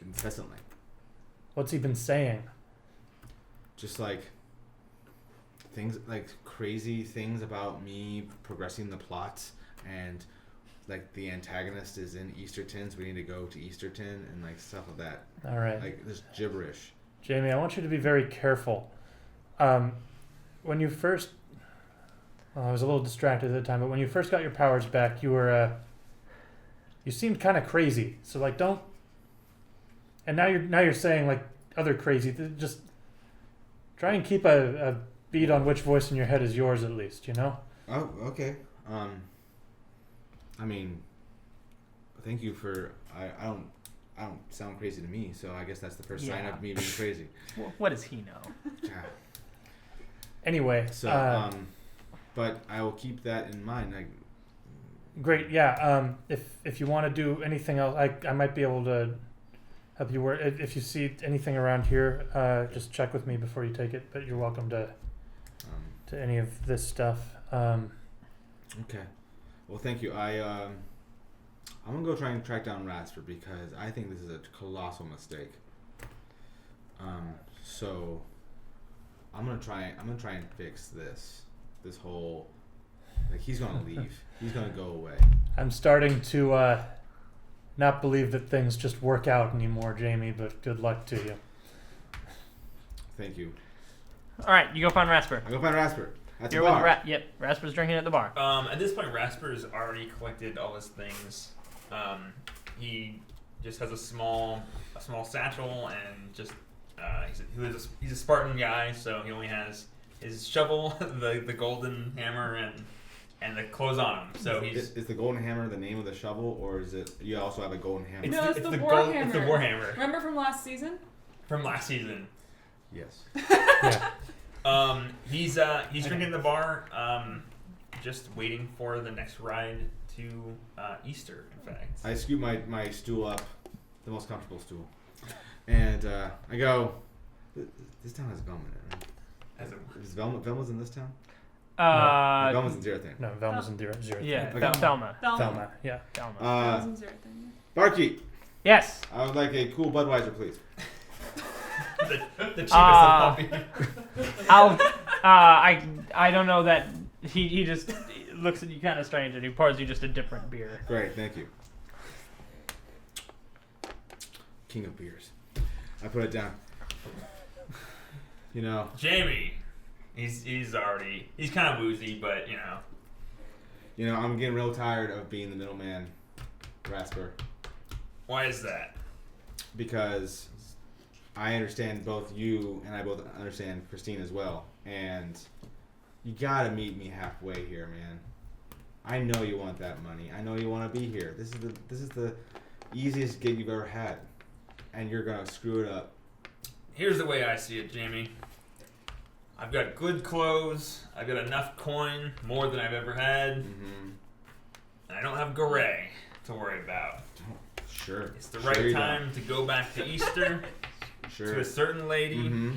incessantly. What's he been saying? Just like things like crazy things about me progressing the plots and like the antagonist is in Easterton, so we need to go to Easterton and like stuff like that. All right. Like this gibberish. Jamie, I want you to be very careful. When you first... Well, I was a little distracted at the time, but when you first got your powers back, you were... you seemed kind of crazy. So, like, don't... And now you're saying, like, other crazy... Just try and keep a beat on which voice in your head is yours, at least, you know? Oh, okay. I mean, thank you for... I don't sound crazy to me, so I guess that's the first sign Yeah. of me being crazy. What does he know? Anyway, So, but I will keep that in mind. Like, great, yeah. If you want to do anything else, I might be able to help you work. If you see anything around here, just check with me before you take it. But you're welcome to any of this stuff. Okay. Well, thank you. I'm gonna go try and track down Rasper because I think this is a colossal mistake. So I'm gonna try and fix this whole, like, he's gonna leave. He's gonna go away. I'm starting to not believe that things just work out anymore, Jamie. But good luck to you. Thank you. All right, you go find Rasper. I go find Rasper at the You're bar. with Yep, Rasper's drinking at the bar. At this point, Rasper's already collected all his things. He just has a small satchel and just he's a Spartan guy, so he only has his shovel, the golden hammer, and the clothes on him. So he's Is the golden hammer the name of the shovel, or is it you also have a golden hammer? No, it's the It's the Warhammer. Warhammer Remember from last season? from last season. Yes. Yeah. He's drinking at the bar, just waiting for the next ride to Easter. In fact, I scoop my stool up, the most comfortable stool, and I go. This town has Velma in it, right? Is Velma's in this town? Velma's in Zero thing. No, Velma's in zero. Yeah, Okay. Thelma. Thelma. Yeah. Thelma. Thousand zero thing. Barkeep, Yes. I would like a cool Budweiser, please. the cheapest of coffee. I'll. I don't know that he just looks at you kind of strange and he pours you just a different beer. Great, thank you. King of beers. I put it down. You know, Jamie, he's kind of woozy, but I'm getting real tired of being the middleman, Rasper, why is that? because I understand both you and I both understand Christine as well, and you gotta meet me halfway here, man. I know you want that money. I know you want to be here. This is the easiest gig you've ever had, and you're gonna screw it up. Here's the way I see it, Jamie. I've got good clothes. I've got enough coin, more than I've ever had. Mm-hmm. And I don't have Garay to worry about. Sure. It's the Sure right you time to go back to Easter don't. Sure. to a certain lady Mm-hmm.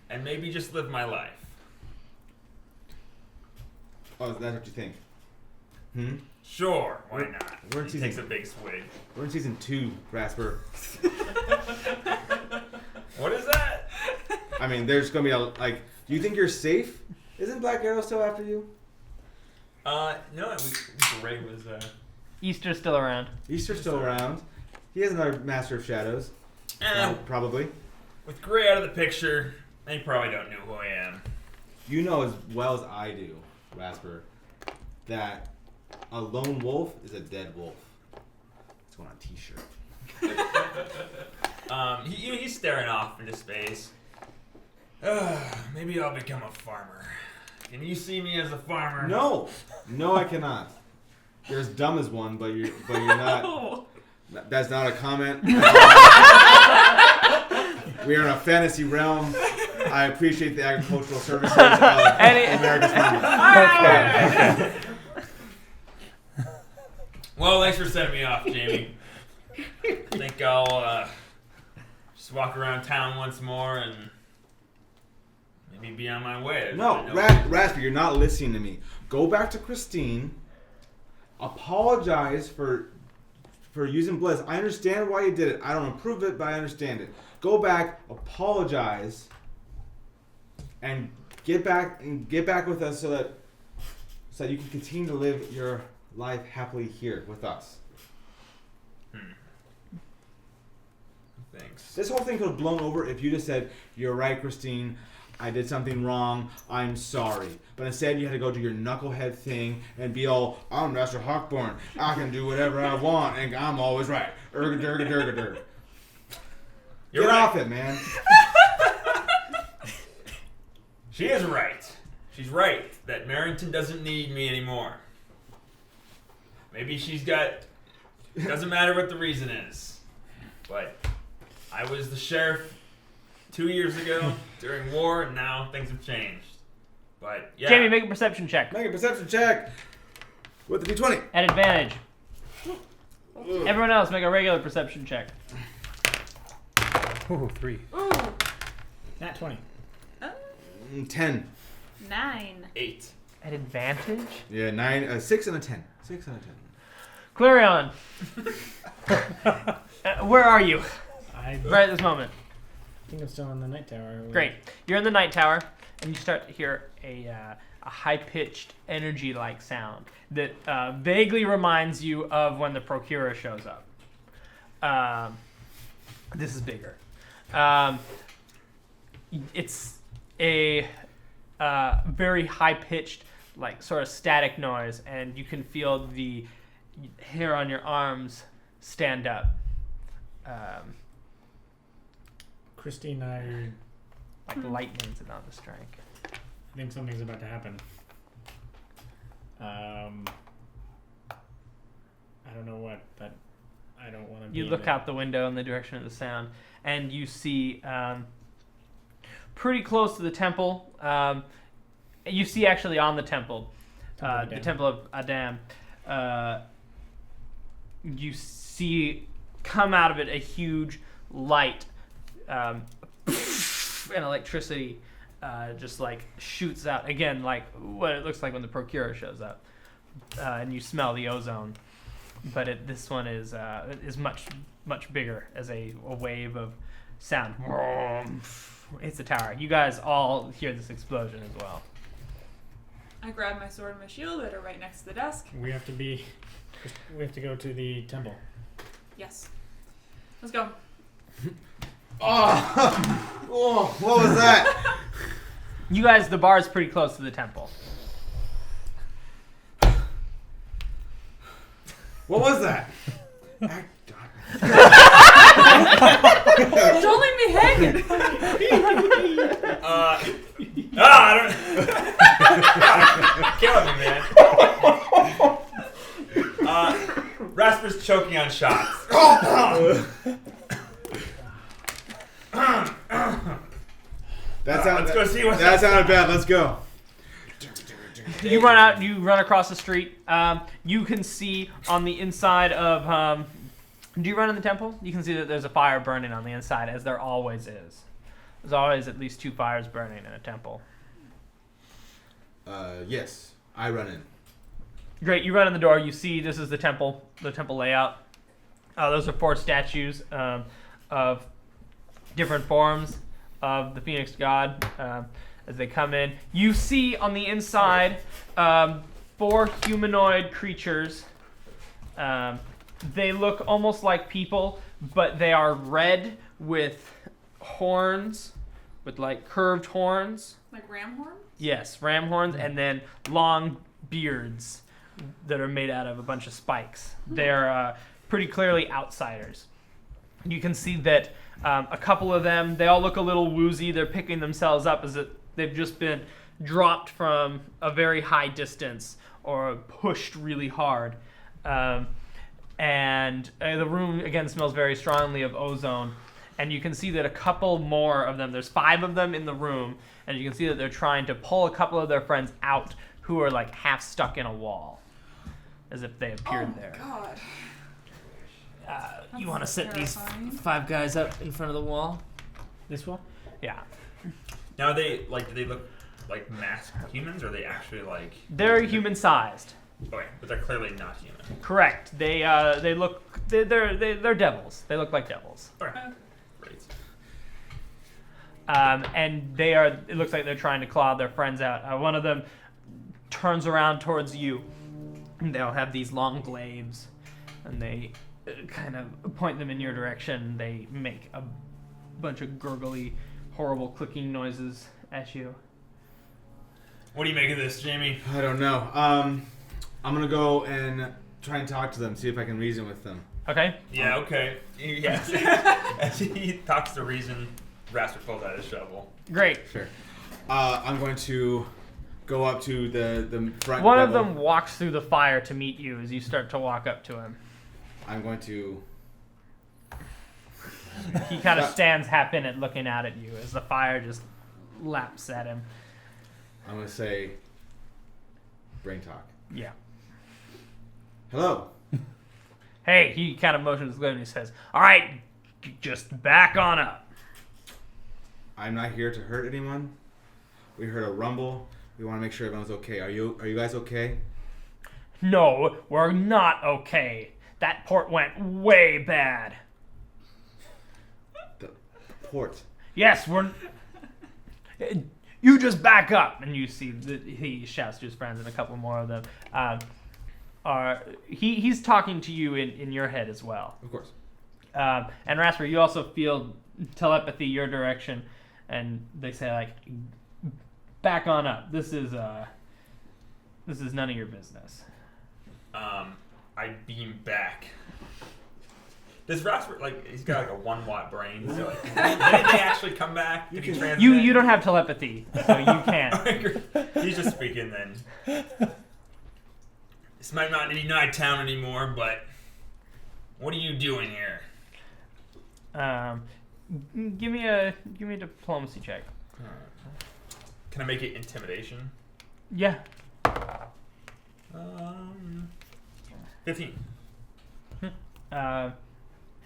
and maybe just live my life. Oh, that's what you think? Hmm. Sure, why not? We're in He season. takes a big swig. We're in season 2, Rasper. What is that? I mean, there's gonna be do you think you're safe? Isn't Black Arrow still after you? No, Garay was. Easter's still around. Easter's still around. He has another Master of Shadows. Probably. With Garay out of the picture, they probably don't know who I am. You know as well as I do, Rasper, that a lone wolf is a dead wolf. It's going on a t-shirt. He's staring off into space. Maybe I'll become a farmer. Can you see me as a farmer? No, I cannot. You're as dumb as one, but you're not. That's not a comment. We are in a fantasy realm. I appreciate the agricultural services of America's farmers. Well, thanks for setting me off, Jamie. I think I'll just walk around town once more and maybe be on my way. No, Rasper, you're not listening to me. Go back to Christine. Apologize for using Bliss. I understand why you did it. I don't approve it, but I understand it. Go back, apologize, and get back with us so that you can continue to live your life happily here with us. Thanks. This whole thing could have blown over if you just said, "You're right, Christine. I did something wrong. I'm sorry." But instead, you had to go do your knucklehead thing and be all, "I'm Master Hawkborn. I can do whatever I want, and I'm always right." Erga derga derga derga. Get off it, man. She is right. She's right that Marinton doesn't need me anymore. Maybe doesn't matter what the reason is. But I was the sheriff 2 years ago during war, and now things have changed. But yeah. Jamie, make a perception check. Make a perception check with the D20. At advantage. Everyone else, make a regular perception check. Ooh, 3. Ooh. Nat 20. 10. 9. 8. At advantage? Yeah, 9. 6 and a 10. 6 and a 10. Clarion. Where are you? I Right at this moment. think I'm still in the night tower. Great. You're in the night tower, and you start to hear a high-pitched, energy-like sound that vaguely reminds you of when the Procurer shows up. This is bigger. It's a very high-pitched, like sort of static noise, and you can feel the hair on your arms stand up. Christine, I Like lightning's about to strike. think something's about to happen. I don't know what, but I don't want to be You in look it. out the window in the direction of the sound, and you see pretty close to the temple. You see actually on the temple, the temple of Adam. You see come out of it a huge light, and electricity just like shoots out again, like what it looks like when the Procurer shows up, and you smell the ozone. But this one is much bigger as a wave of sound. It's a tower. You guys all hear this explosion as well. I grab my sword and my shield that are right next to the desk. We have to go to the temple. Yes. Let's go. Oh, what was that? You guys, the bar is pretty close to the temple. What was that? Don't leave me hanging. I don't. Killing me, man. Rasper's choking on shots. Let's go see what's that sounded bad. Let's go. You run out. You run across the street. You can see on the inside of. Do you run in the temple? You can see that there's a fire burning on the inside, as there always is. There's always at least 2 fires burning in a temple. Yes, I run in. Great. You run in the door. You see this is the temple layout. Those are 4 statues of different forms of the Phoenix God as they come in. You see on the inside 4 humanoid creatures. They look almost like people, but they are red with horns, with like curved horns. Like ram horn? Yes, ram horns, and then long beards that are made out of a bunch of spikes. They're pretty clearly outsiders. You can see that a couple of them, they all look a little woozy. They're picking themselves up as if they've just been dropped from a very high distance or pushed really hard. And the room, again, smells very strongly of ozone. And you can see that a couple more of them, there's 5 of them in the room, and you can see that they're trying to pull a couple of their friends out who are like half stuck in a wall, as if they appeared there. God. You want to set terrifying. these 5 guys up in front of the wall? This wall? Yeah. Now do they look like masked humans, or are they actually like? They're human-sized. Okay, but they're clearly not human. Correct. They're devils. They look like devils. Okay. Great. And they are. It looks like they're trying to claw their friends out. One of them turns around towards you, and they'll have these long glaives, and they kind of point them in your direction. They make a bunch of gurgly, horrible clicking noises at you. What do you make of this, Jamie? I don't know. I'm gonna go and try and talk to them, see if I can reason with them. Okay. Yeah. Okay. Yes. As he talks to reason, Rasper pulls out his shovel. Great. Sure. I'm going to go up to the front. One of level. them walks through the fire to meet you as you start to walk up to him. I'm going to. He kind of stands half in it looking out at you as the fire just laps at him. I'm going to say. Brain talk. Yeah. Hello. Hey, he kind of motions his glaive and he says, "All right, just back on up." I'm not here to hurt anyone. We heard a rumble. We want to make sure everyone's okay. Are you guys okay? No, we're not okay. That port went way bad. The port. Yes, we're... You just back up. And you see that he shouts to his friends, and a couple more of them he's talking to you in your head as well. Of course. And Rasper, you also feel telepathy your direction, and they say, like, back on up. This is none of your business. I beam back. Does Rasper, like, he's got like a 1 watt brain, so like, did they actually come back? Did he transmit? You don't have telepathy, so you can't. He's just speaking then. This might not be Nighttown anymore, but what are you doing here? Give me a diplomacy check. Can I make it intimidation? Yeah. 15.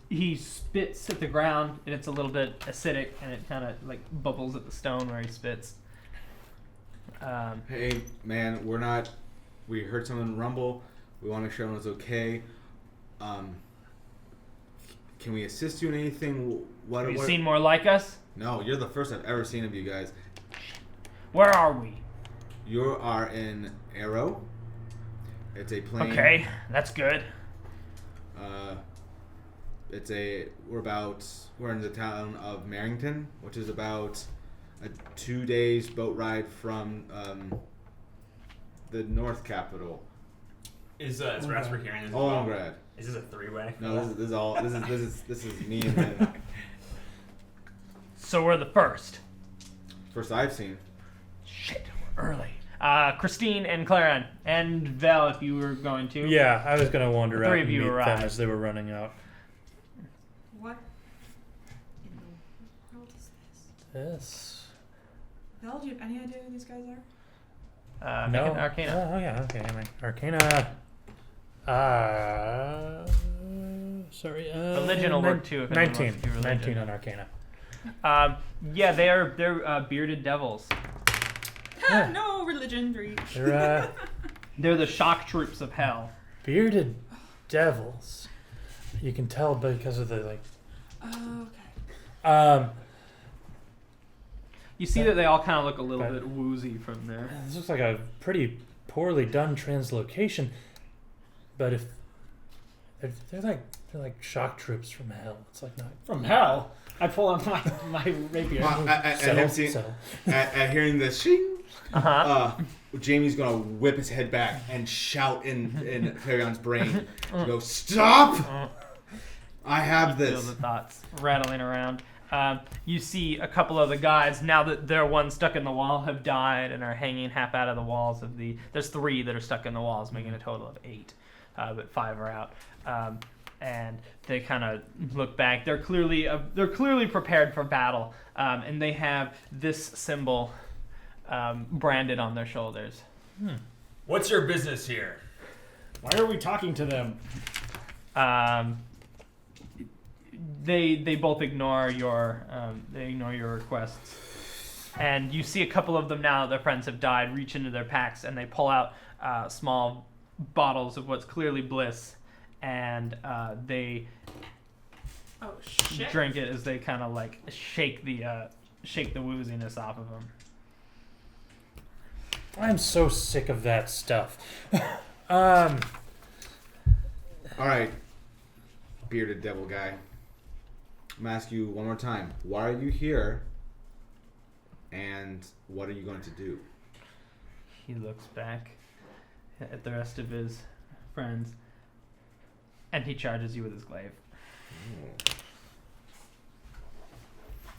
He spits at the ground, and it's a little bit acidic, and it kind of like bubbles at the stone where he spits. Hey, man, we heard someone rumble. We want to make sure everyone's okay. Can we assist you in anything? Have you seen more like us? No, you're the first I've ever seen of you guys. Where are we? You are in Arrow. It's a plane. Okay, that's good. We're in the town of Marinton, which is about a 2 days boat ride from the North Capital. Is Rasper hearing this? Olmgrad. Is this a 3-way? No, this is me and him. So we're the first. First I've seen. Shit, we're early. Christine and Claren and Vel, if you were going to. Yeah, I was gonna wander out Three and of you meet them arrived. as they were running out. What in the world is this? This. Val, do you have any idea who these guys are? Make No. an Arcana. Oh yeah. Okay. I mean, Arcana. Sorry. Religion will work too. If anyone 19. wants to do religion. 19 on Arcana. Yeah, they're bearded devils. Yeah. No religion, Reach. They're They're the shock troops of hell. bearded devils. You can tell because of the like. Oh, okay. You see that they all kind of look a little bit woozy from there. This looks like a pretty poorly done translocation, but if they're like shock troops from hell, it's like not From hell. I pull out my rapier. At hearing the shing, Uh-huh. Jamie's gonna whip his head back and shout in Clarion's brain, "Go stop! I have Feel this." the thoughts rattling around. You see a couple of the guys, now that their one stuck in the wall, have died and are hanging half out of the walls of the... There's 3 that are stuck in the walls, making a total of 8. But 5 are out. And they kind of look back. They're clearly prepared for battle. And they have this symbol branded on their shoulders. What's your business here? Why are we talking to them? They both ignore your requests, and you see a couple of them now that their friends have died reach into their packs and they pull out small bottles of what's clearly bliss, and they Oh shit. drink it as they kind of like shake the wooziness off of them. I'm so sick of that stuff. All right, bearded devil guy. I'm gonna ask you one more time. Why are you here? And what are you going to do? He looks back at the rest of his friends, and he charges you with his glaive.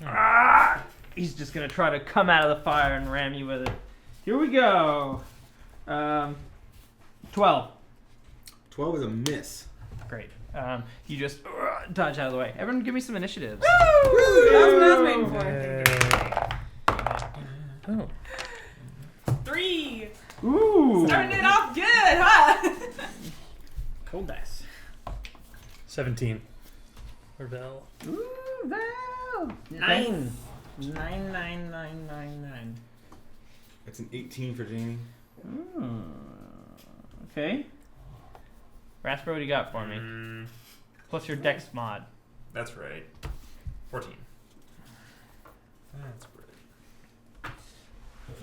Ah! He's just gonna try to come out of the fire and ram you with it. Here we go. 12. 12 is a miss. Great. You just dodge out of the way. Everyone, give me some initiatives. Woo! That's what I was waiting for. Oh. 3. Ooh. Starting it off good, huh? Cold dice. 17. Or Val. Ooh, Val. 9. 99999. That's an 18 for Jamie. Okay. Rasper, what do you got for me? Plus your dex mod. That's right. 14. That's right.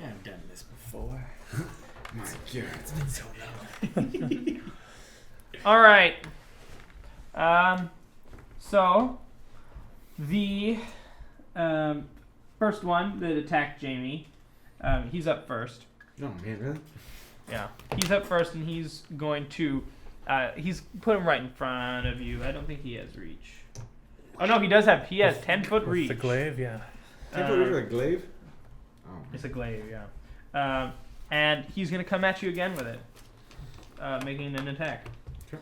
Yeah, I've done this before. My God, it's been so long. All right. So the first one that attacked Jamie, he's up first. No, man, really? Yeah, he's up first, and he's going to. He's put him right in front of you. I don't think he has reach. Oh no, he does have. He has 10-foot With reach. the glaive, yeah. 10-foot reach with a glaive? Oh. It's a glaive, yeah. And he's gonna come at you again with it, making an attack. Sure.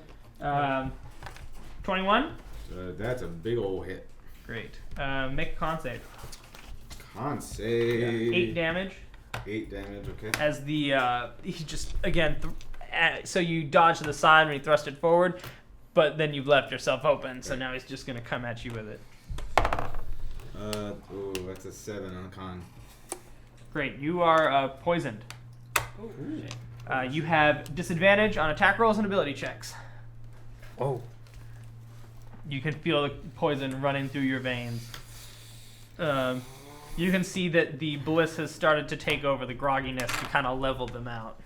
21. That's a big old hit. Great. Make a con save. Con save. 8 damage. 8 damage, okay. As the he just again so you dodge to the side when he thrust it forward, but then you've left yourself open, so now he's just gonna come at you with it. Ooh, that's a 7 on con. Great, you are poisoned. You have disadvantage on attack rolls and ability checks. Oh. You can feel the poison running through your veins. You can see that the bliss has started to take over the grogginess to kind of level them out.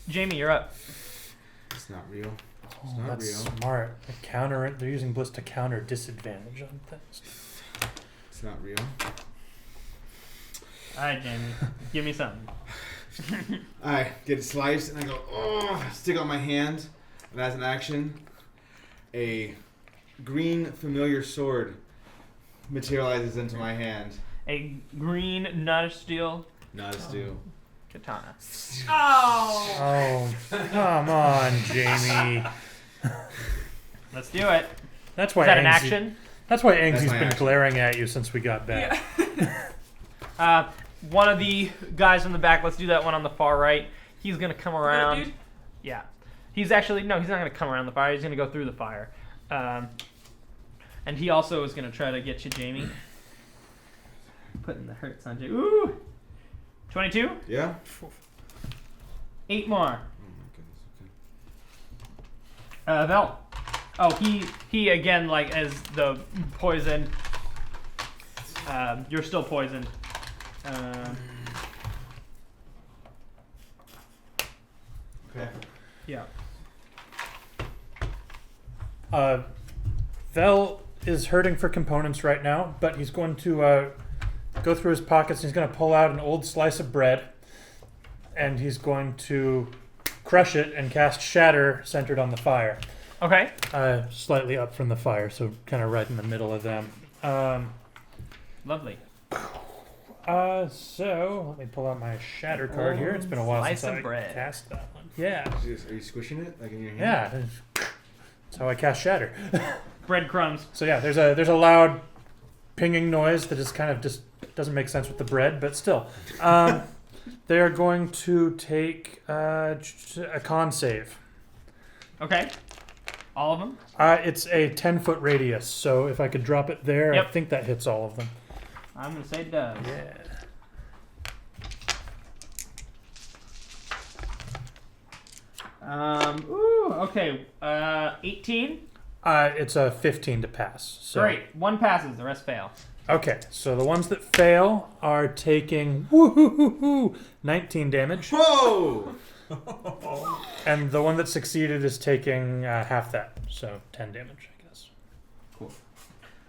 Jamie, you're up. It's not real. Oh, not that's real. smart. They're using bliss to counter disadvantage on things. It's not real. All right, Jamie, give me something. I get it sliced and I go, oh, stick out my hand. And as an action, a green familiar sword materializes into my hand. A green, not a steel Not a steel. katana. Oh. Oh, come on, Jamie. Let's do it. That's Is why that an Angsy- action? That's why That's Angsy's my been action. glaring at you since we got back. Yeah. One of the guys from the back, let's do that one on the far right. He's going to come around. Dude? Yeah. He's actually, no, he's not going to come around the fire. He's going to go through the fire. And he also is going to try to get you, Jamie. Putting the hurts on Jamie. Ooh! 22? Yeah? 8 more. Oh my goodness, okay. Vel. Oh, he again, like, as the poison. You're still poisoned. Okay. Yeah. Vel is hurting for components right now, but he's going to go through his pockets and he's going to pull out an old slice of bread and he's going to crush it and cast Shatter centered on the fire. Okay. Slightly up from the fire, so kind of right in the middle of them. Lovely. So let me pull out my Shatter card here. It's been a while Slice since of I bread. cast that one. Yeah. Are you squishing it like in your hand? Yeah. That's how I cast Shatter. Breadcrumbs. So yeah, there's a loud pinging noise that is kind of just doesn't make sense with the bread, but still. They are going to take a con save. Okay. All of them? It's a 10-foot radius, so if I could drop it there, I Yep. think that hits all of them. I'm going to say it does. Yeah. Okay. 18? It's a 15 to pass. So. Great. One passes, the rest fail. Okay, so the ones that fail are taking 19 damage, Whoa! and the one that succeeded is taking half that, so 10 damage, I guess.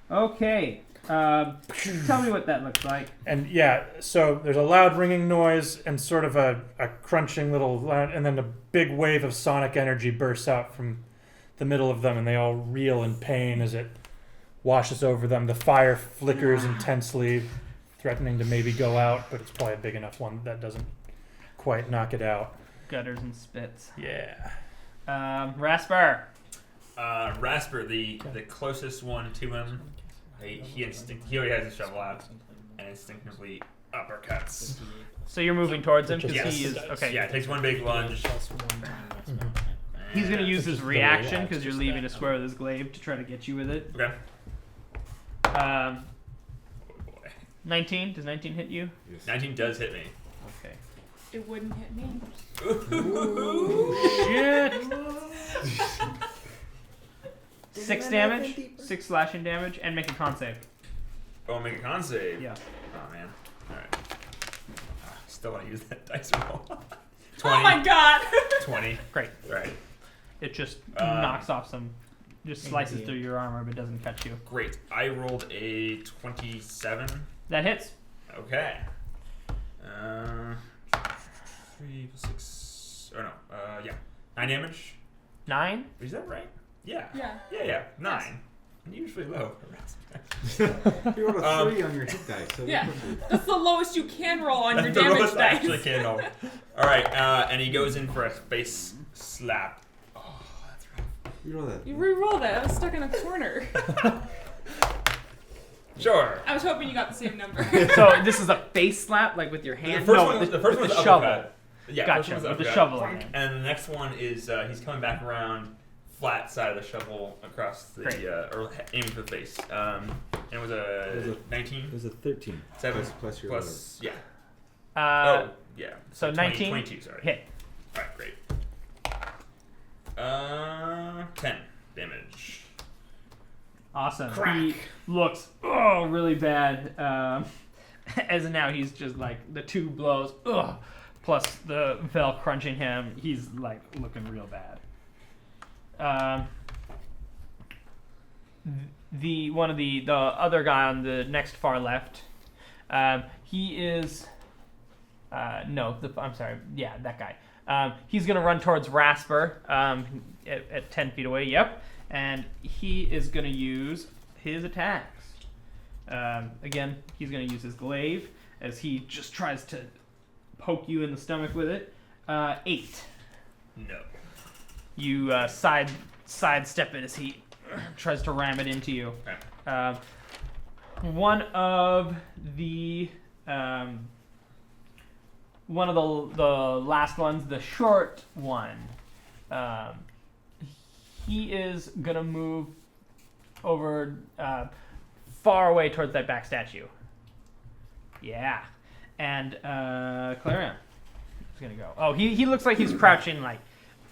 Okay. Tell me what that looks like. And yeah, so there's a loud ringing noise and sort of a crunching little loud, and then a big wave of sonic energy bursts out from the middle of them, and they all reel in pain as it washes over them. The fire flickers intensely, threatening to maybe go out, but it's probably a big enough one that doesn't quite knock it out. Gutters and spits. Yeah. Rasper. Rasper, the closest one to him, he already has his shovel out and instinctively uppercuts. So you're moving towards him because Yes. he is okay. Yeah, takes one big lunge. He's gonna use his The reaction react, because you're just leaving that. a square with his glaive to try to get you with it. Okay. Oh boy. 19. Does 19 hit you? 19 does hit me. Okay. It wouldn't hit me. Shit. 6 damage. 6 slashing damage, and make a con save. Oh, make a con save. Yeah. Oh man. All right. Still want to use that dice roll. 20. Oh my god! 20. Great. Right. It just knocks off some, just slices through your armor, but doesn't cut you. Great. I rolled a 27. That hits. Okay. 3 plus 6. Or no. Yeah. 9 damage. 9. Is that right? Yeah. Yeah. Yeah. 9. Yes. Usually low. You rolled a 3 on your hit dice. So Yeah. That's the lowest you can roll on your That's the damage lowest I actually dice. can roll. All right. And he goes in for a face slap. Oh, that's right. You roll that. You re-roll that. I was stuck in a corner. Sure. I was hoping you got the same number. So this is a face slap, like with your hand. The first no, one was the first one the was shovel. uppercut. Yeah, Gotcha. first one was With the uppercut. shovel again. And the next one is he's coming back around, flat side of the shovel across the Great. or aiming for the face. And it was a 19. It was a 13. 7 plus your plus yeah. Uh, Yeah. so 20, 19 22. Sorry. hit. All right, great. 10 damage. Awesome. Crack. He looks really bad. As of now, he's just like the 2 blows, plus the Vel crunching him. He's like looking real bad. The other guy on the next far left. He is. I'm sorry. Yeah, that guy. He's gonna run towards Rasper. At 10 feet away. Yep. And he is going to use his attacks. Again, he's going to use his glaive as he just tries to poke you in the stomach with it. 8. No. You sidestep it as he tries to ram it into you. Okay. One of the last ones, the short one. He is gonna move over far away towards that back statue. Yeah, and Clarion is gonna go. Oh, he looks like he's crouching, like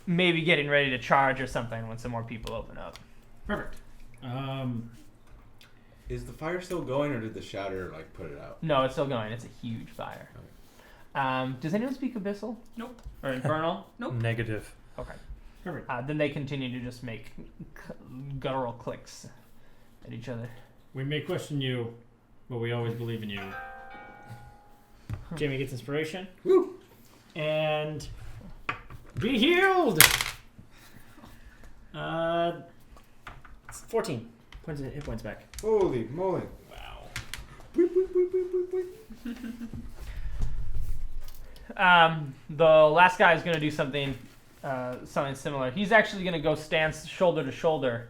maybe getting ready to charge or something when some more people open up. Perfect. Is the fire still going, or did the shatter like put it out? No, it's still going. It's a huge fire. Does anyone speak Abyssal? Nope. Or Infernal? Nope. Negative. Okay. Perfect. Then they continue to just make guttural clicks at each other. We may question you, but we always believe in you. Jamie gets inspiration. Woo! And be healed. 14 points hit points back. Holy moly! Wow. Boop, boop, boop, boop, boop, boop. The last guy is going to do something similar. He's actually going to go stand shoulder to shoulder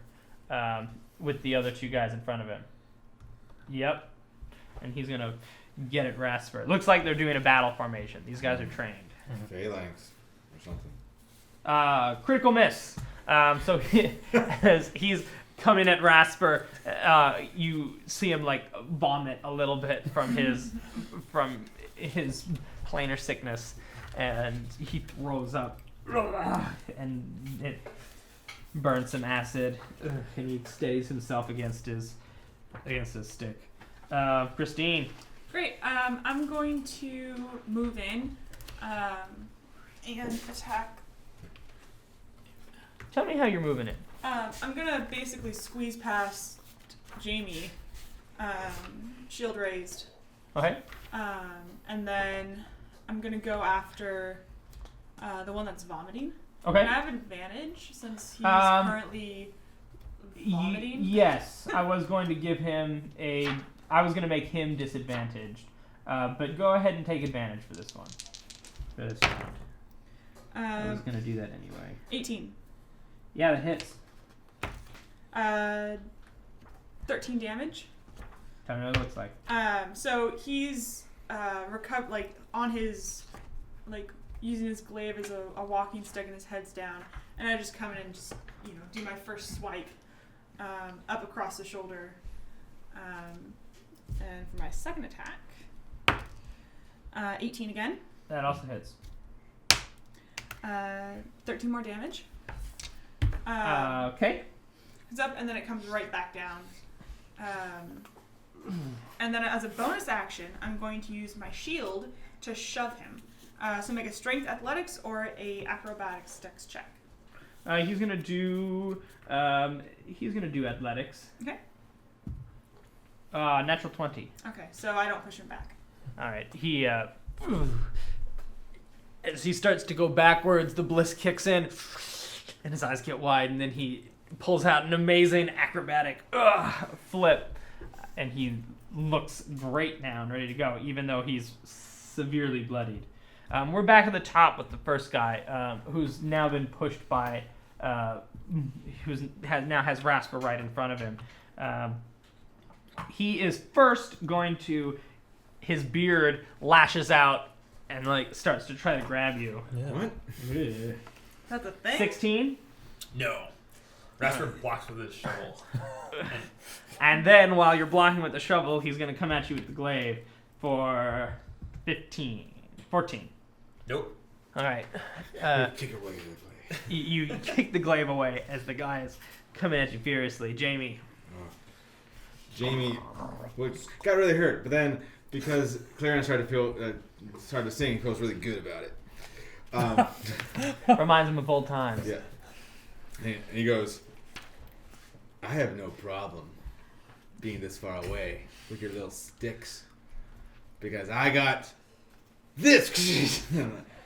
with the other 2 guys in front of him. Yep. And he's going to get at Rasper. Looks like they're doing a battle formation. These guys are trained. Phalanx or something. Critical miss. So as he's coming at Rasper, you see him like vomit a little bit from his planar sickness, and he throws up, and it burns some acid, and he steadies himself against his stick. Christine. Great. I'm going to move in and attack. Tell me how you're moving it. I'm gonna basically squeeze past Jamie, shield raised, Okay. and then I'm gonna go after the one that's vomiting. Okay. Can I have advantage since he's currently vomiting? Yes, I was going to give him I was going to make him disadvantaged, but go ahead and take advantage for this one. For this round. I was going to do that anyway. 18. Yeah, that hits. 13 damage. Tell me what it looks like. So he's on his, using his glaive as a walking stick and his head's down, and I just come in and just do my first swipe up across the shoulder, And for my second attack, 18 again. That also hits. 13 more damage. Okay. It's up and then it comes right back down. And then as a bonus action, I'm going to use my shield to shove him. So make a strength athletics or a acrobatics dex check. He's gonna do athletics. Okay. Natural 20. Okay, so I don't push him back. All right. He as he starts to go backwards, the bliss kicks in, and his eyes get wide, and then he pulls out an amazing acrobatic flip, and he looks great now and ready to go, even though he's severely bloodied. We're back at the top with the first guy, who's now been pushed by, now has Rasper right in front of him. He is first going to, his beard lashes out and like starts to try to grab you. Yeah. What? That's a thing? 16? No. Rasper blocks with his shovel. And then while you're blocking with the shovel, he's going to come at you with the glaive for 14. Nope. All right. Kick away the blade. You kick the glaive away as the guy is coming at you furiously. Jamie. Jamie, which got really hurt, but then because Clarence started to sing, he feels really good about it. Reminds him of old times. Yeah. And he goes, I have no problem being this far away with your little sticks because I got this.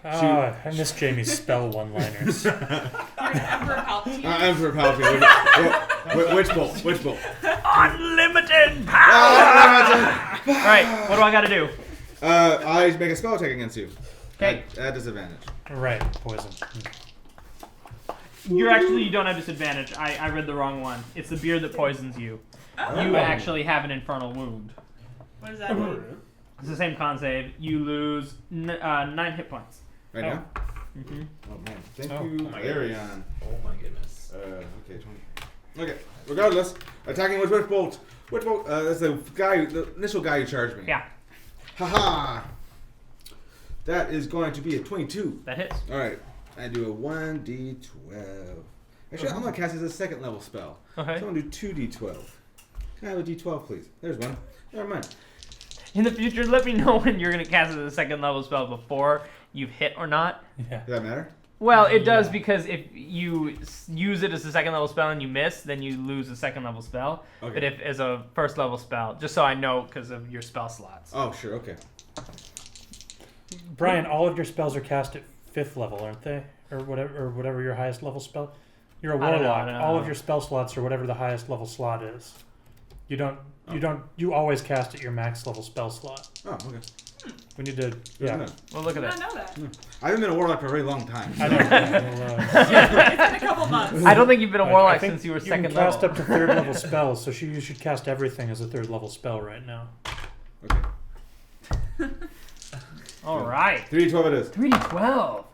I miss Jamie's spell one-liners. You're an Emperor Palpatine. Emperor Palpatine. Which bolt? Unlimited power! All right, what do I got to do? I make a spell attack against you. Okay. At disadvantage. Right, poison. You don't have disadvantage. I read the wrong one. It's the beard that poisons you. Oh. You actually have an infernal wound. What does that mean? It's the same con save. You lose 9 hit points. Right now? Mm-hmm. Oh man. Thank Oh. you, Oh my Arion. Oh my goodness. Okay, 20. Okay. Regardless, attacking with which bolt? Which bolt? That's the initial guy who charged me. Yeah, Haha. That is going to be a 22. that hits. All right. I do a 1d12. Actually, I'm gonna cast it as a second level spell. Okay. So I'm gonna do 2d12. Can I have a d12, please? There's one. Never mind. In the future, let me know when you're going to cast it as a second level spell before you've hit or not. Yeah. Does that matter? Well, it does because if you use it as a second level spell and you miss, then you lose a second level spell. Okay. But if as a first level spell, just so I know because of your spell slots. Oh, sure. Okay. Brian, all of your spells are cast at 5th level, aren't they? Or whatever your highest level spell. You're a I don't know, warlock. I don't know. All of your spell slots are whatever the highest level slot is. You always cast at your max level spell slot. Oh, okay. We need to. Good Yeah. to know. Well, look I at did that. not know that. I haven't been a warlock for a very long time. I know. It's been a couple months. I don't think you've been a I warlock think since you were can second cast level. up to 3rd level spells, so you should cast everything as a 3rd level spell right now. Okay. All right. 3d12 it is. 3d12.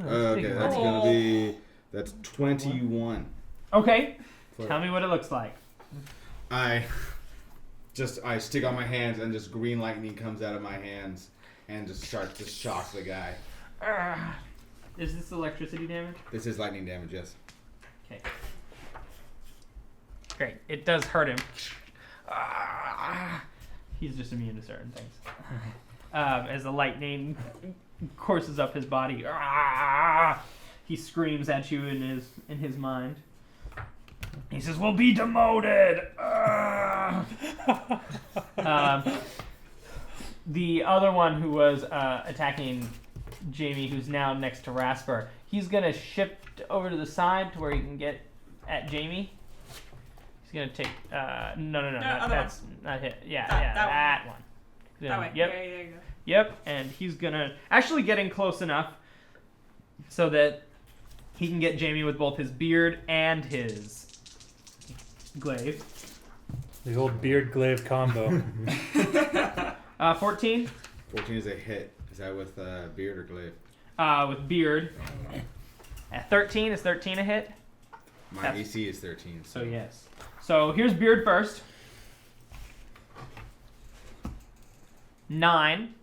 Okay, that's gonna be 21. Okay. For- Tell me what it looks like. I stick on my hands and just green lightning comes out of my hands and just starts to shock the guy. Is this electricity damage? This is lightning damage, yes. Okay. Great. It does hurt him. He's just immune to certain things. As the lightning courses up his body, he screams at you in his mind. He says, "We'll be demoted." The other one who was attacking Jamie, who's now next to Rasper, he's gonna shift over to the side to where he can get at Jamie. He's gonna take. No, that's not hit. Yeah, that one. That way. Yep. Yeah, there you go. Yep, and he's gonna actually getting close enough so that he can get Jamie with both his beard and his glaive. The old beard glaive combo. 14 14 is a hit. Is that with beard or glaive? with beard. 13 is 13 a hit. My That's- AC is 13. So yes. So here's beard first. 9.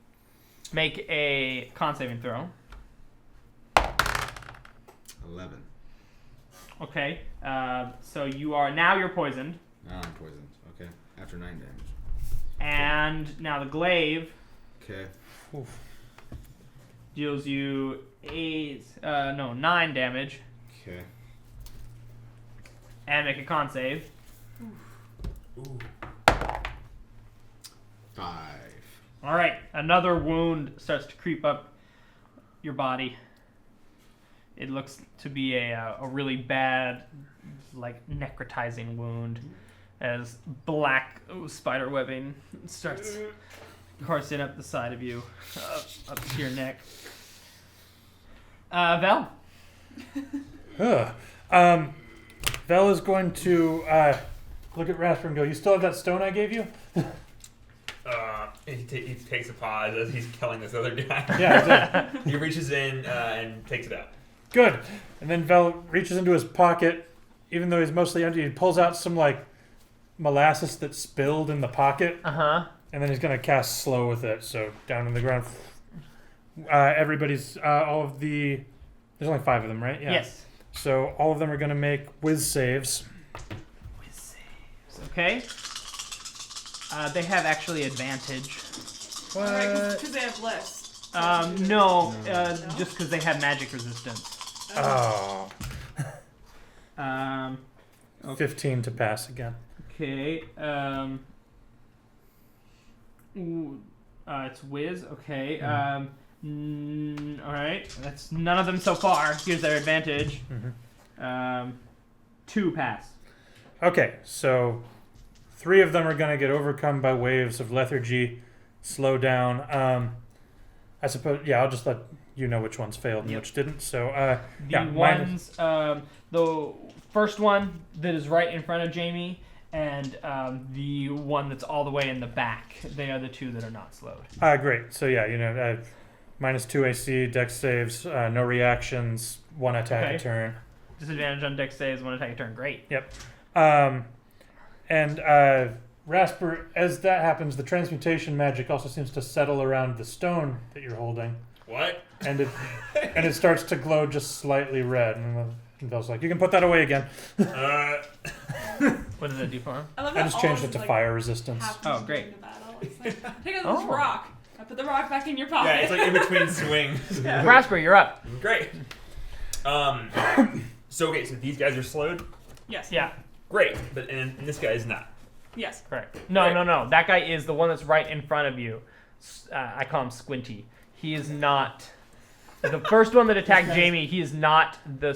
Make a con saving throw. 11. Okay. So you're poisoned. Now I'm poisoned. Okay. After 9 damage. And now the glaive Okay. deals you 9 damage. Okay. And make a con save. Ooh. 5. All right, another wound starts to creep up your body. It looks to be a really bad, like necrotizing wound, as black spider webbing starts coursing up the side of you, up to your neck. Vel. Vel is going to look at Rasper and go, "You still have that stone I gave you?" He takes a pause as he's killing this other guy. Yeah, He reaches in and takes it out. good. And then Vel reaches into his pocket, even though he's mostly empty. He pulls out some like molasses that spilled in the pocket, Uh-huh. and then he's gonna cast slow with it. So down on the ground. Everybody's all of the. There's only 5 of them, right? Yeah. Yes. So all of them are gonna make whiz saves. Whiz saves. Okay. They have actually advantage. What? Because they have less. No, No? just because they have magic resistance. Oh. Okay. 15 to pass again. Okay. It's whiz. Okay. All right. That's none of them so far. Here's their advantage. 2 pass. Okay, so 3 of them are going to get overcome by waves of lethargy, slow down. I suppose, yeah, I'll just let you know which ones failed and which didn't. So, The ones, the first one that is right in front of Jamie, and the one that's all the way in the back. They are the 2 that are not slowed. Great. So, yeah, -2 AC, dex saves, no reactions, 1 attack a turn. Disadvantage on dex saves, 1 attack a turn. Great. Yep. And Rasper, as that happens, the transmutation magic also seems to settle around the stone that you're holding. What? And it starts to glow just slightly red. And Vel's like, "You can put that away again." What does that do for him? I love I that just all changed this it to is, fire resistance. happens Oh, great. during the battle. It's like, take out Oh. this rock. I put the rock back in your pocket. Yeah, it's like in between swings. Rasper, you're up. Great. So these guys are slowed. Yes. Yeah, Great, but and this guy is not. Yes. correct. No, Right. no. That guy is the one that's right in front of you. I call him Squinty. He is not. The first one that attacked Jamie, he is not. The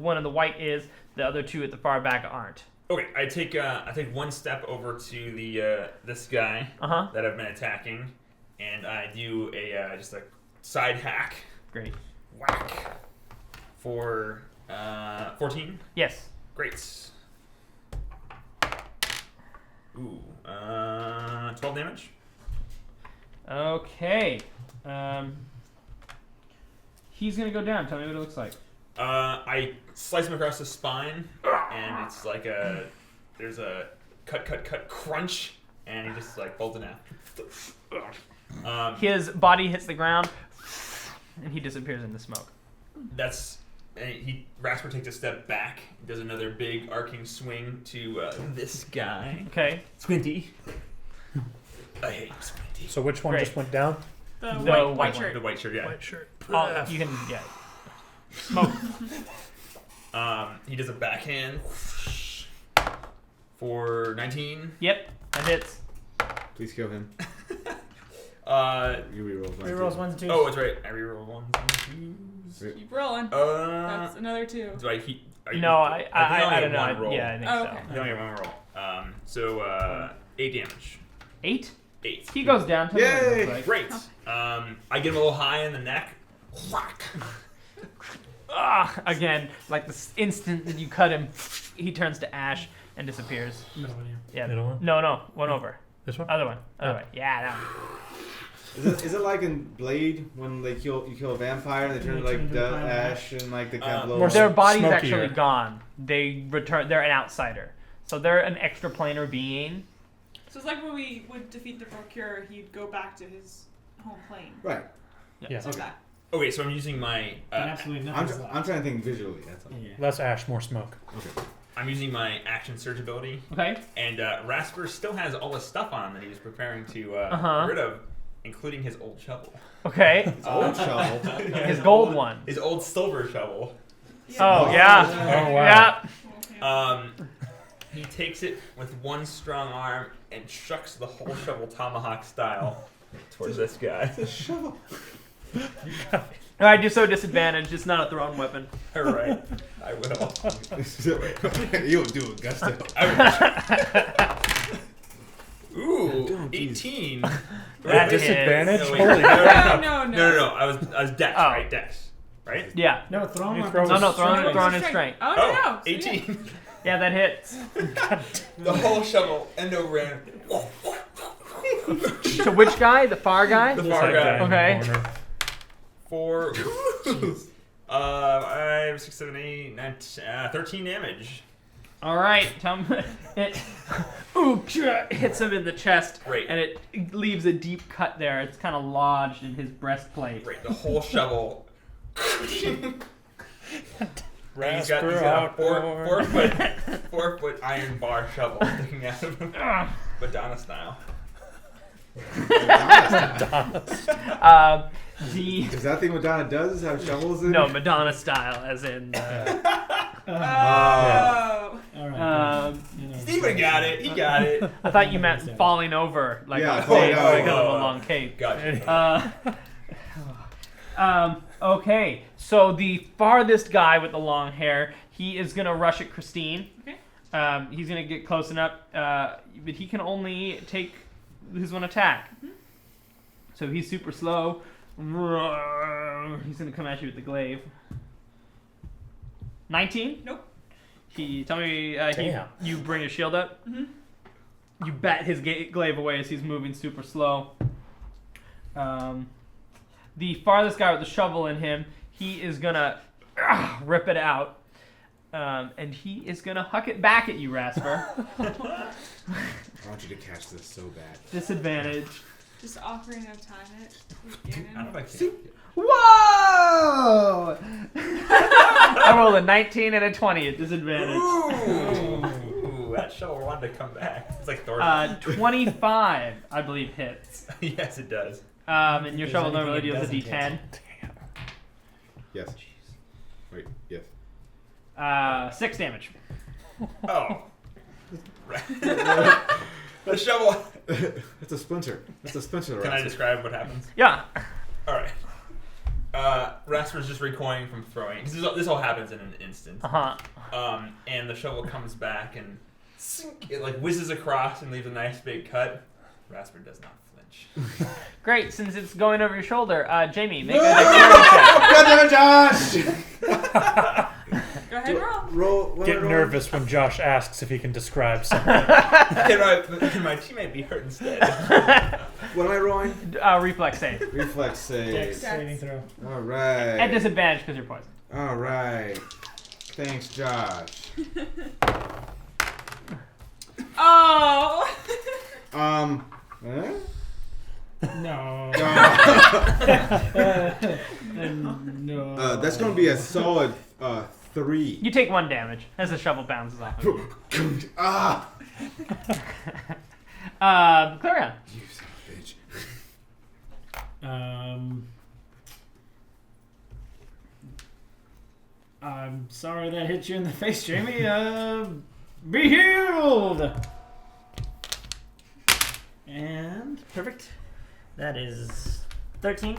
one in the white is. The other 2 at the far back aren't. Okay, I take 1 step over to the this guy Uh-huh. that I've been attacking, and I do a just a side hack, Great. whack, for 14. Yes. Great. Ooh, 12 damage. Okay. He's gonna go down. Tell me what it looks like. I slice him across the spine, and it's like there's a cut, crunch, and he just like falls in half. His body hits the ground, and he disappears in the smoke. Rasper takes a step back, does another big arcing swing to this guy. Okay. Squinty. I hate Squinty. So which one Great. just went down? The The white white shirt. The white shirt, yeah. White shirt. Oh, you can smoke. He does a backhand for 19. Yep, that hits. Please kill him. You reroll. Rerolls 1 and 2. Oh, that's right. I reroll 1s and 2s. Keep rolling. That's another 2. Do I keep? No, I don't know. Roll. Yeah, I think Oh, so. okay. You only have 1 roll. So 8 damage. 8? 8. He goes down. Tell me what it Yay! looks like. Great. I get him a little high in the neck. Whack. Again, like the instant that you cut him, he turns to ash and disappears. Middle one, Yeah. Middle one? No, one over. This one? Other one. Yeah, that one. Is it like in Blade when you kill a vampire and they turn to like the ash and like they kind of blow? more Their so- body's smokier. actually gone. They return. They're an outsider, so they're an extraplanar being. So it's like when we would defeat the Procurer, he'd go back to his home plane. Right. Yeah. So that. Okay, so I'm using my. Absolutely I'm, nothing. I'm trying to think visually. That's all. Yeah. Less ash, more smoke. Okay. I'm using my action surge ability, Okay. and Rasper still has all the stuff on him that he was preparing to Uh-huh. get rid of, including his old shovel. Okay. It's old shovel. His gold one. His old silver shovel. Oh yeah. Oh, wow. Yeah. He takes it with one strong arm and chucks the whole shovel tomahawk style towards this guy. It's a shovel. All right, you're so disadvantaged. It's not a thrown weapon. All right, I will. You'll do it, Gusto. Ooh, Don't, geez. 18. That Disadvantage? No, wait. Holy No. I was Dex, Oh. right? Dex, right? Yeah. No, thrown You weapons. throw No, a throwing is strength. Oh, no. So, 18. Yeah, that hits. The whole shovel end over end. To which guy? The far guy? The This far like guy. guy in the Okay. corner. 4, 5, 6, 7, 8, 9, 13 damage. All right. Tell me. It hits him in the chest, Great. and it leaves a deep cut there. It's kind of lodged in his breastplate. Right, the whole shovel. And he's got Rasper a outdoor. 4 foot iron bar shovel sticking out of him, Madonna style. The Is that thing Madonna does? Is have shovels in? no Madonna style, as in. Oh. All right. Oh. You know, Steven got it. He got it. I thought you meant falling over, like Yeah, on stage oh, because no. of a long cape. Gotcha. Okay, so the farthest guy with the long hair, he is gonna rush at Christine. Okay. He's gonna get close enough, but he can only take his one attack. So he's super slow. He's gonna come at you with the glaive. 19? Nope. Tell me, Damn. you bring your shield up. Mhm. You bat his glaive away as he's moving super slow. The farthest guy with the shovel in him, he is gonna rip it out, and he is gonna huck it back at you, Rasper. I want you to catch this so bad. Disadvantage. Just offering of time it. I don't know if I can. Whoa! I rolled a 19 and a 20 at disadvantage. Ooh, that shovel wanted to come back. It's like Thor. 25, I believe, hits. Yes, it does. And your If shovel there's normally anything deals it a doesn't D10. Yes. Wait. Yes. 6 damage. Oh. The shovel. That's a splinter. That's a splinter. Can I describe what happens? Yeah. All right. Rasper's just recoiling from throwing. 'Cause this all happens in an instant. Uh-huh. And the shovel comes back and it like whizzes across and leaves a nice big cut. Rasper does not flinch. Great, since it's going over your shoulder, Jamie, make a God damn it, Josh! Go ahead and roll. Roll. what am I Get rolling? nervous when Josh asks if he can describe something. Can my teammate be hurt instead? What am I rolling? reflex save. Reflex save. Dex saving throw. All right. At disadvantage because you're poisoned. All right. Thanks, Josh. Oh. Huh? No. No. That's gonna be a solid 3. You take 1 damage as the shovel bounces off. Ah! Clarion. You son of a bitch. I'm sorry that hit you in the face, Jamie. Be healed. And perfect. That is 13.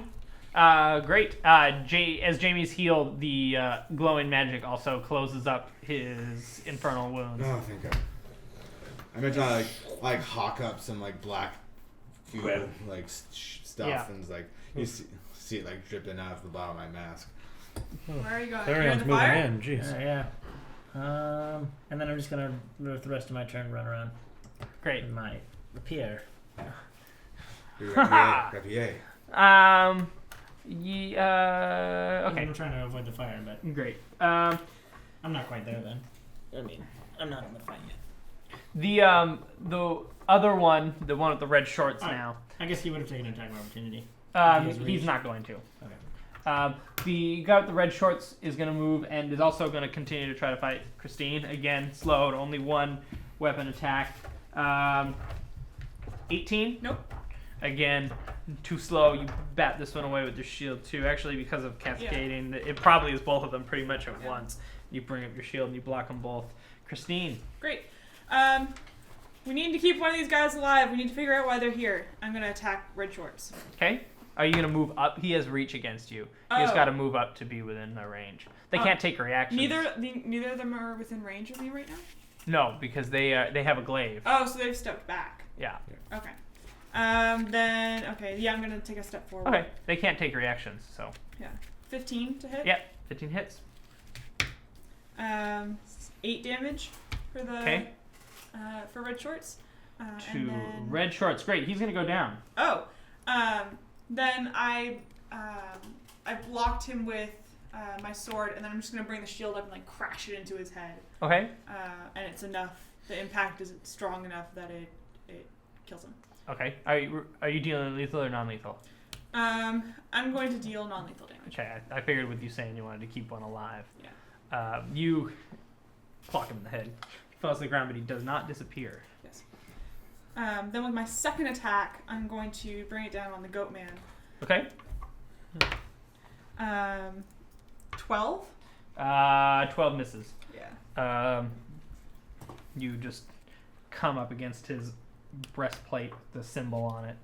Great. As Jamie's healed, the glowing magic also closes up his infernal wounds. Oh, thank God. I imagine I like hawk up some like black goo, Web. like stuff, Yeah. and it's like you see it like dripping out of the bottom of my mask. Where are you going? You're in Clarion's the moving fire? in. Jeez. Yeah. And then I'm just gonna, with the rest of my turn, run around Great. in my rapier. Rapier. Okay. I'm trying to avoid the fire, but Great. I'm not quite there then. I mean, I'm not in the fight yet. The other one, the one with the red shorts Alright. now, I guess he would have taken an attack of opportunity. He has he's reach. not going to. Okay. The guy with the red shorts is going to move and is also going to continue to try to fight Christine. Again, slowed, only one weapon attack. 18? Nope. Again, too slow. You bat this one away with your shield too. Actually, because of cascading, it probably is both of them pretty much at once. You bring up your shield and you block them both. Christine. Great. We need to keep one of these guys alive. We need to figure out why they're here. I'm gonna attack red shorts. Okay. Are you going to move up? He has reach against you. You just Oh. got to move up to be within the range. They can't take reactions. Neither of them are within range of me right now. No, because they have a glaive. Oh, so they've stepped back. Yeah. Okay. Then I'm gonna take a step forward. Okay. They can't take reactions, so. 15 to hit. Yep. 15 hits. 8 damage for the Okay. For red shorts. To and then, red shorts. Great. He's going to go down. Oh, then I blocked him with my sword, and then I'm just gonna bring the shield up and like crash it into his head. Okay. And it's enough. The impact is strong enough that it kills him. Okay. Are you dealing lethal or non-lethal? I'm going to deal non-lethal damage. Okay. I figured with you saying you wanted to keep one alive. Yeah. You clock him in the head. He falls to the ground, but he does not disappear. Yes. Then with my second attack, I'm going to bring it down on the goat man. Okay. 12. 12 misses. Yeah. You just come up against his breastplate, the symbol on it.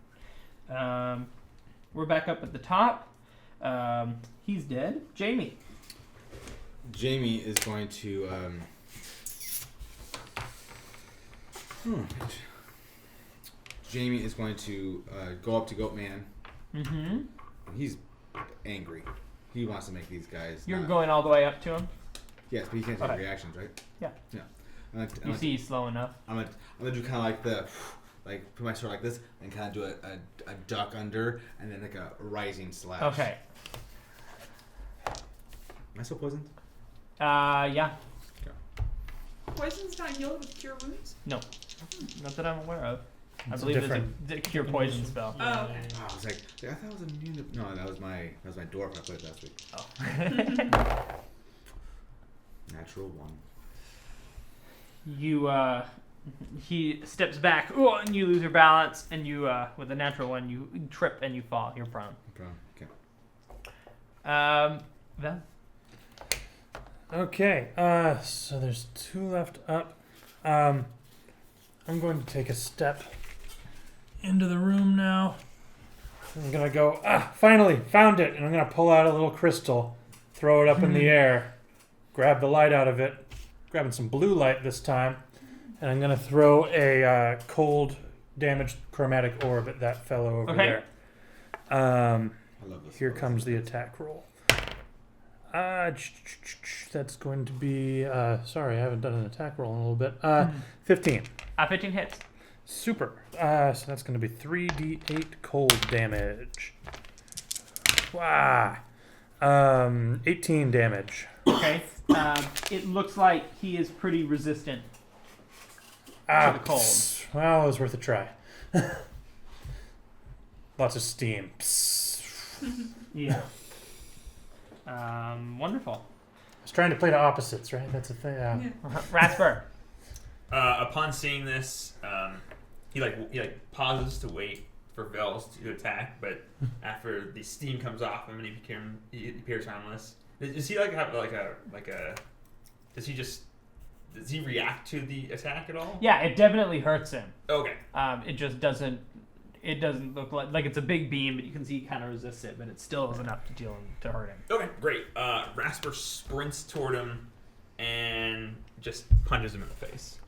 We're back up at the top. He's dead. Jamie. Jamie is going to. Jamie is going to go up to Goatman. Mm-hmm. He's angry. He wants to make these guys. You're not- going all the way up to him? Yes, but he can't take Okay. reactions, right? Yeah. Yeah. You see he's slow enough. I'm gonna do kind of like put my sword like this and kind of do a duck under and then like a rising slash. Okay. Am I still poisoned? Yeah. Poison's not healed with cure wounds? No. Not that I'm aware of. I It's a believe different- there's a cure poison spell. Oh, okay. Oh, I was like, I thought it was immune to. No, that was my dwarf I played last week. Oh. Natural one. You, he steps back, and you lose your balance, and you, with a natural one, you trip and you fall. You're prone. Okay. Val? Okay, so there's 2 left up. I'm going to take a step into the room now. I'm going to go, finally, found it. And I'm going to pull out a little crystal, throw it up in the air, grab the light out of it, grabbing some blue light this time, and I'm going to throw a cold damaged chromatic orb at that fellow over Okay. there. I love this. Here comes the attack roll. That's going to be, sorry, I haven't done an attack roll in a little bit. 15. 15 hits. Super. So that's going to be 3d8 cold damage. Wow. 18 damage. Okay. It looks like he is pretty resistant to the cold. Well, it was worth a try. Lots of steam. Yeah. Wonderful. I was trying to play to opposites, right? That's a thing. Yeah. Rasper. Upon seeing this, he pauses to wait for Vels to attack, but after the steam comes off him and he appears harmless. Does he does he react to the attack at all? Yeah, it definitely hurts him. Okay. It just doesn't. It doesn't look like it's a big beam, but you can see he kind of resists it, but it still is enough to hurt him. Okay, great. Rasper sprints toward him and just punches him in the face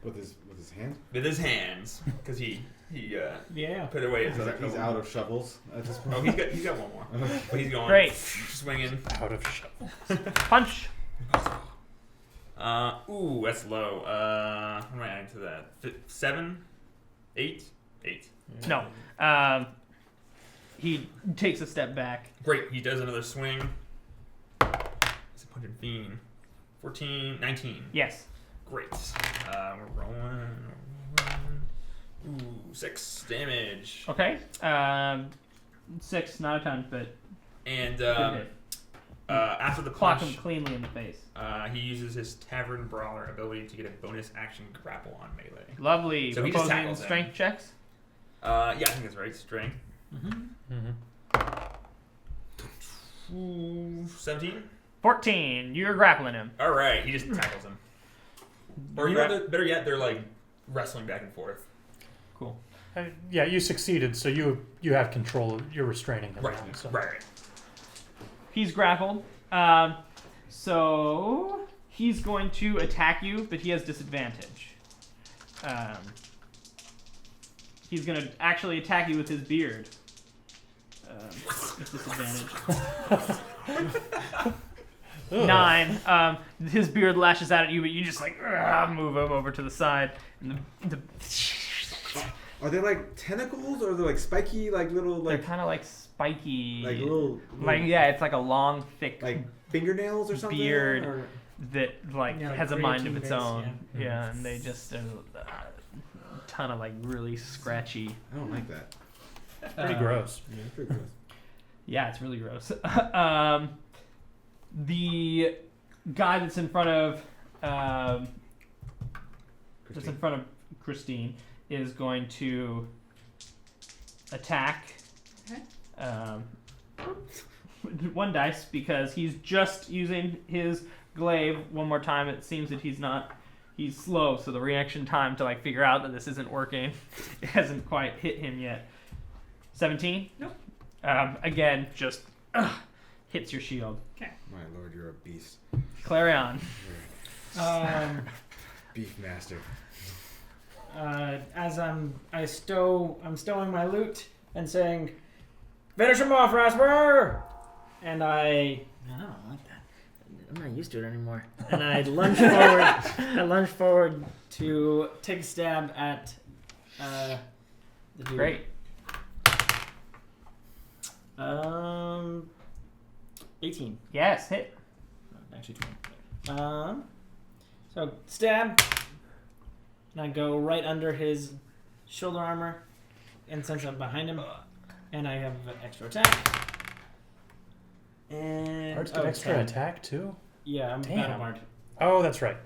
With his hand. with his hands because he Yeah. put away his other. He's out of shovels at this point. Oh, he's got one more, but he's going Great. swinging. Out of shovel. Punch. Ooh, that's low. What am I adding to that? 7, 8, 8. No. He takes a step back. Great. He does another swing. It's a punch and fiend. 14, 19. Yes. Great. We're rolling. Ooh, 6 damage. Okay. 6, not a ton, but And good hit. after the Clock punch, him cleanly in the face. he uses his Tavern Brawler ability to get a bonus action grapple on melee. Lovely. So he just Opposing tackles him. strength checks. Yeah, I think that's right. Strength. Mm-hmm. 17. 14. You're grappling him. All right, he just tackles him. Or better yet, they're like wrestling back and forth. Cool. Yeah, you succeeded, so you have control. You're restraining him. Right, now, so. right. He's grappled. So he's going to attack you, but he has disadvantage. He's going to actually attack you with his beard. With disadvantage. 9. His beard lashes out at you, but you just like move him over to the side. And the Are they like tentacles or are they like spiky, like little, they're like kind of like spiky. like little yeah, it's like a long, thick like fingernails or something? beard Or? that like Yeah, like has a mind of creatine its base, own. yeah. Yeah, and they just a ton of like really scratchy. I don't like that. Pretty gross. Yeah, it's pretty gross. Yeah, it's really gross. The guy that's in front of Christine is going to attack. Okay. 1 dice because he's just using his glaive one more time. It seems that he's slow, so the reaction time to like figure out that this isn't working, it hasn't quite hit him yet. 17? Nope. Again, just hits your shield. My lord, you're a beast. Clarion. Beef master. As I'm stowing my loot and saying, "Finish him off, Rasper!" And I don't like that. I'm not used to it anymore. And I lunge forward. I lunge forward to take a stab at the dude. Great. 18. Yes, hit. Actually 20. So stab. And I go right under his shoulder armor. And since I'm behind him, and I have an extra attack. And Bards get extra 10. attack too. Yeah, I'm Damn. battle bard. Oh, that's right.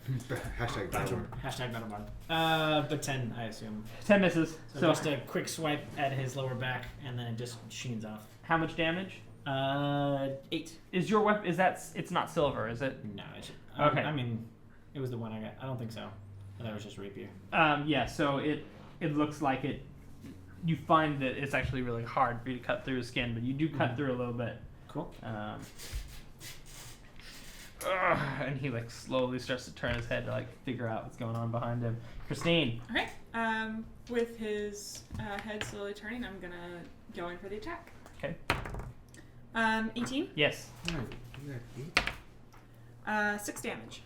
Hashtag battle. Hashtag battle bard. But 10, I assume. 10 misses. So, So just a quick swipe at his lower back, and then it just sheens off. how much damage? 8. Is your weapon? Is that? It's not silver, is it? No, it should, Okay. I mean, it was the one I got. I don't think so. I thought it was just rapier. Yeah. So it looks like it. You find that it's actually really hard for you to cut through his skin, but you do cut through a little bit. Cool. And he like slowly starts to turn his head to like figure out what's going on behind him. Christine. Okay. With his head slowly turning, I'm gonna go in for the attack. Okay. 18. Yes. No, you got 8? 6 damage.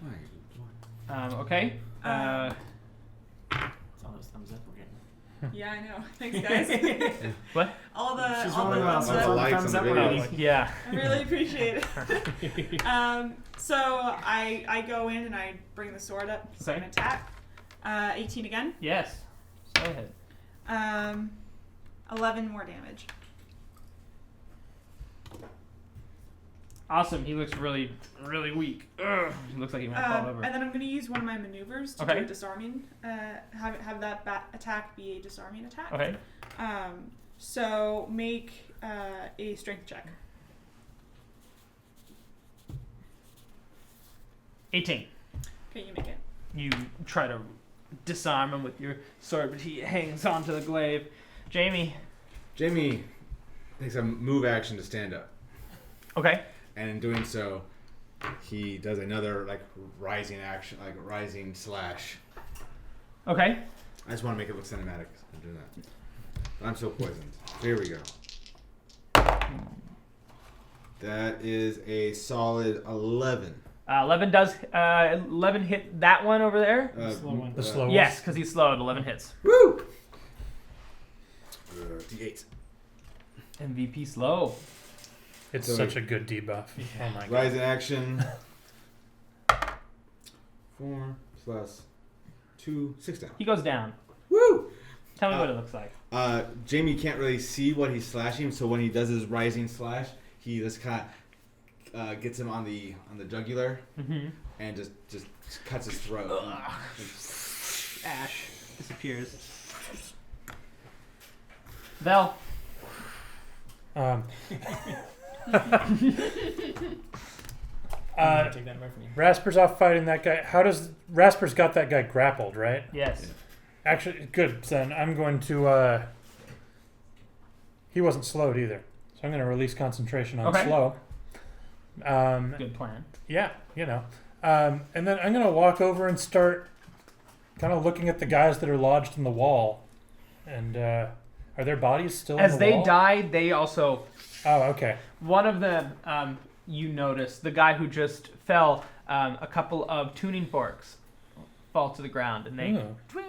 Okay. It's all those thumbs up we're getting. Yeah, I know. Thanks, guys. What? all the She's all the rolling around thumbs all up. the likes thumbs on the up we're video. getting. Yeah. I really appreciate it. So I go in and I bring the sword up so I can attack. 18 again. Yes. Go ahead. 11 more damage. Awesome. He looks really, really weak. Ugh. He looks like he might fall over. And then I'm going to use one of my maneuvers to Okay. do a disarming. Have that attack be a disarming attack. Okay. So make a strength check. 18. Okay, you make it. You try to disarm him with your sword, but he hangs onto the glaive. Jamie. Jamie takes a move action to stand up. Okay. And in doing so, he does another like rising action, like rising slash. Okay. I just want to make it look cinematic. I'm doing that. But I'm still poisoned. So here we go. That is a solid 11. 11 does 11 hit that one over there? Slow one. The slow one. Yes, because he's slowed. 11 hits. Woo! D8. MVP slow. It's So such a good debuff. Oh my god. Rising action. 4 plus 2, 6 down. He goes down. Woo! Tell me what it looks like. Jamie can't really see what he's slashing, so when he does his rising slash, he just kind of gets him on the jugular and just cuts his throat. Ash disappears. Vel. Take that away from you. Rasper's off fighting that guy. Rasper's got that guy grappled, right? Yes. Actually, good. Then I'm going to. He wasn't slowed either, so I'm going to release concentration on Okay. slow. Good plan. Yeah, and then I'm going to walk over and start kind of looking at the guys that are lodged in the wall. And are their bodies still As in the they wall? died, they also. Oh, okay. One of them, you notice, the guy who just fell, a couple of tuning forks fall to the ground, and they twing,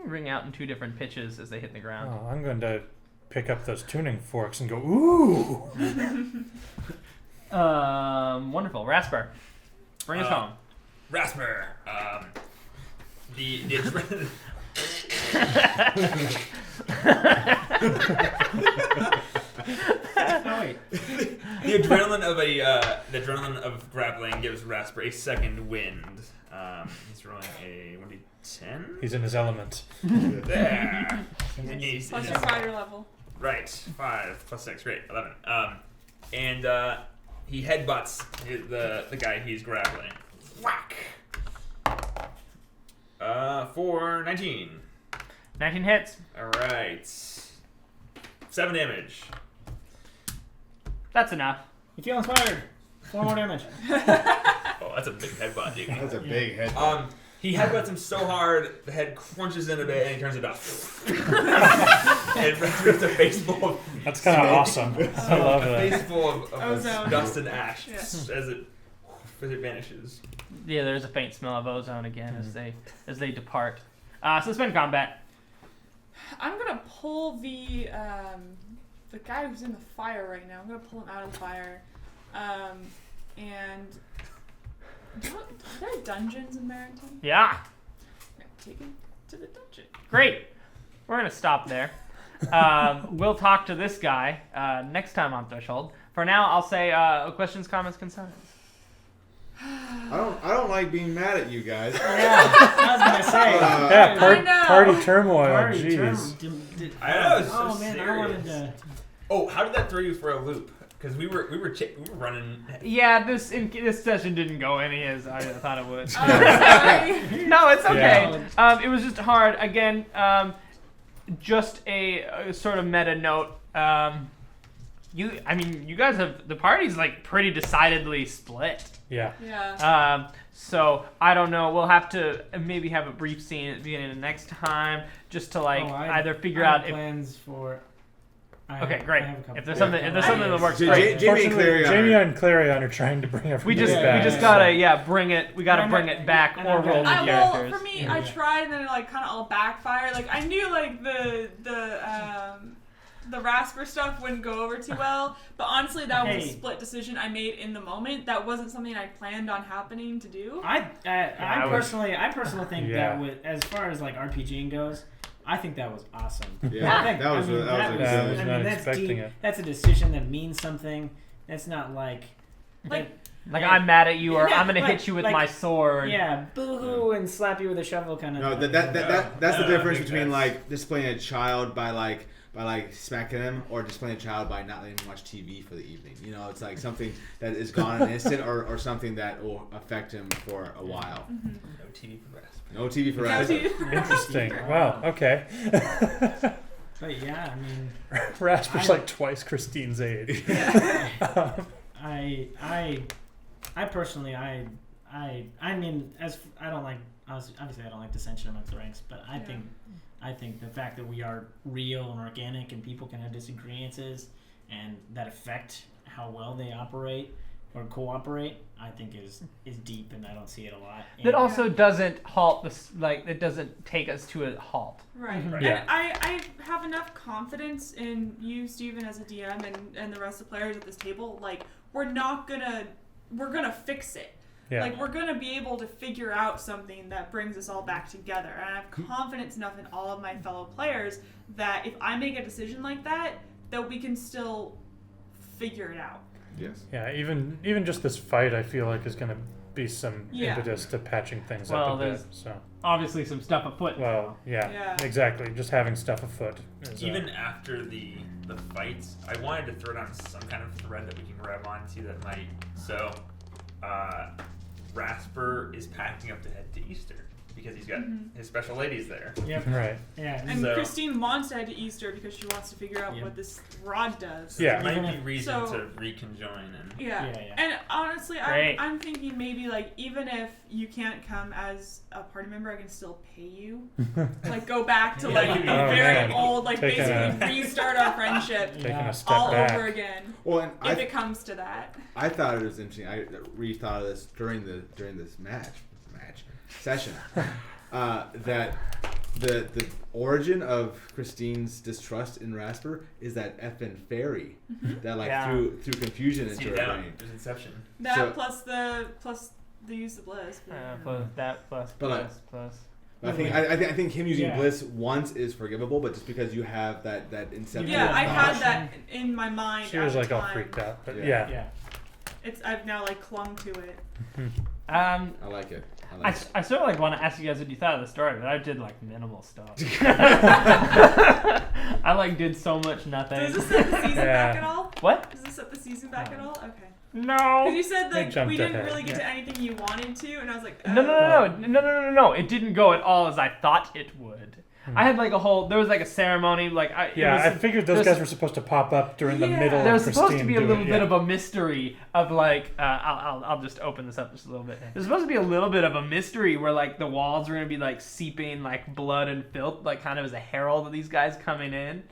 ring out in 2 different pitches as they hit the ground. Oh, I'm going to pick up those tuning forks and go, ooh! Wonderful. Rasper, bring us home. Rasper. The Oh wait. The adrenaline of grappling gives Rasper a second wind. He's rolling a 1d10. He's in his element. There. He's Plus in your his- rider level. Right, 5 plus 6, great, 11. And he headbutts the guy he's grappling. Whack. For 19. 19 hits. All right. 7 damage. That's enough. You feel inspired. 4 more damage. Oh, that's a big headbutt, dude. That's a big head. He headbutts him so hard, the head crunches in a bit, and he turns it off. And it's a face full of That's kind of awesome. I love a that. face full of Ozone. dust and ash Yeah. as it vanishes. Yeah, there's a faint smell of ozone again as they depart. Suspend combat. I'm gonna pull the guy who's in the fire right now. I'm gonna pull him out of the fire. And are there dungeons in Marinton? Yeah. I'm gonna take him to the dungeon. Great. We're gonna stop there. We'll talk to this guy next time on Threshold. For now, I'll say questions, comments, concerns. I don't like being mad at you guys. Yeah, I was gonna say. Yeah, I know. party turmoil. Party Jeez. I know, it's so oh man, I wanted to. Oh, how did that throw you for a loop? Because we were running. Yeah, this session didn't go any as I thought it would. Sorry. No, it's okay. Yeah. It was just hard. Again, just a sort of meta note. You guys have the party's like pretty decidedly split. Yeah. Yeah. So I don't know. We'll have to maybe have a brief scene at the beginning of the next time, just to either figure out if. Plans for. Okay, great. I have a couple If there's plans. something that works, So great. Jamie and Clarion. Jamie and Clarion are trying to bring everything We just back. gotta bring it. We gotta bring it back and or I'm roll gonna- the Well, characters. for me, I tried and then it like kind of all backfired. Like I knew like the Rasper stuff wouldn't go over too well, but honestly, that was a Hey. split decision I made in the moment. That wasn't something I planned on happening to do. I personally think Yeah. that with as far as like RPGing goes, I think that was awesome. Yeah, I think, that was I mean, a I was good. not that's expecting deep. it. That's a decision that means something. That's not like Like, Like I'm mad at you, or Yeah, I'm gonna like- hit you with like- my sword. yeah, boo-hoo and slap you with a shovel kind of. No, that's the difference I think between that's- like displaying a child by smacking them, or displaying a child by not letting him watch TV for the evening. You know, it's like something that is gone in an instant, or something that will affect him for a while. mm-hmm. No TV for rest. No TV for No us. TV. Interesting. Wow. Okay. But yeah, I mean, Rasper's like twice Christine's age. I personally, I mean, as I don't like, obviously I don't like dissension amongst the ranks, but I think the fact that we are real and organic and people can have disagreements and that affect how well they operate or cooperate, I think is deep, and I don't see it a lot. That also doesn't halt this. Like it doesn't take us to a halt. Right. Mhm. Yeah. And I have enough confidence in you, Steven, as a DM, and the rest of the players at this table. Like we're gonna fix it. Yeah. Like, we're going to be able to figure out something that brings us all back together. And I have confidence enough in all of my fellow players that if I make a decision like that we can still figure it out. Yes. Yeah, even just this fight, I feel like is going to be some impetus to patching things up a bit. So obviously some stuff afoot. well, yeah, exactly. Just having stuff afoot. Is, Even after the fights, I wanted to throw down some kind of thread that we can grab onto that might. So, Rasper is packing up to head to Easter because he's got his special ladies there. Yep. right. Yeah. And So- Christine wants to head to Easter because she wants to figure out what this rod does. Yeah. There might Even be if- reason So- to reconjoin and. Yeah. Yeah. And honestly, Great. I'm thinking maybe like even if you can't come as a party member, I can still pay you. Like go back to like the Oh, very man. old, like Taking basically restart our friendship Taking a step all back. over again. Well, and If it comes to that. I thought it was interesting. I rethought of this during this session. That the origin of Christine's distrust in Rasper is that effing fairy that threw confusion into See her that? brain. There's Inception. That So- plus the use of bliss. Plus that plus But, like, plus. I think him using Yeah. bliss once is forgivable, but just because you have that Inception. Yeah, I had Emotion. that in my mind. She at was the like all time. freaked out, but Yeah. Yeah. I've now like clung to it. I like it. I sort of like want to ask you guys what you thought of the story, but I did like minimal stuff. I like did so much nothing. Does this set the season back at all? What? Does this set the season back at all? Okay. No. Because you said They like jumped we didn't ahead. really get to anything you wanted to, and I was like, No. It didn't go at all as I thought it would. I had like there was like a ceremony, like I figured those guys were supposed to pop up during the middle There of was supposed to Christine be a doing little it, bit of a mystery of like I'll just open this up just a little bit. There's supposed to be a little bit of a mystery where like the walls are gonna be like seeping like blood and filth, like kind of as a herald of these guys coming in.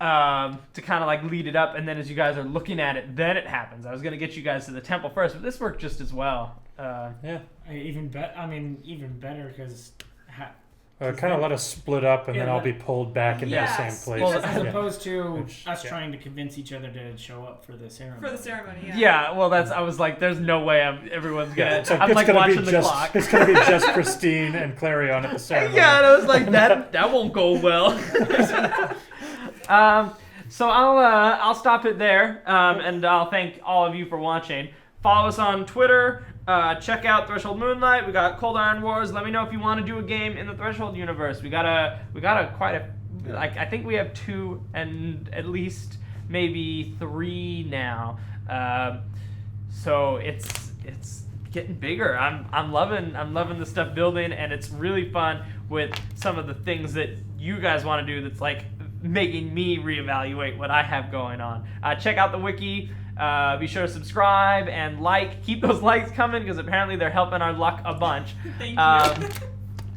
To kind of like lead it up, and then as you guys are looking at it, then it happens. I was gonna get you guys to the temple first, but this worked just as well. Even better because. It kind of let us split up, and then I'll be pulled back into the same Yes. place. Well, As Yeah. opposed to Which- us yeah. trying to convince each other to show up for the ceremony. for the ceremony. Yeah. Yeah, well, I was like, there's no way everyone's gonna. It's like, I'm it's like gonna watching be the just, clock. It's gonna be just Christine and Clarion at the ceremony. Yeah, and I was like, that won't go well. So I'll stop it there, and I'll thank all of you for watching. Follow us on Twitter. Check out Threshold Moonlight. We got Cold Iron Wars. Let me know if you want to do a game in the Threshold universe. We got quite a like I think we have 2 and at least maybe 3 now. So it's getting bigger. I'm loving the stuff building, and it's really fun with some of the things that you guys want to do. That's like making me reevaluate what I have going on. Check out the wiki. Be sure to subscribe and like. Keep those likes coming because apparently they're helping our luck a bunch. Thank you.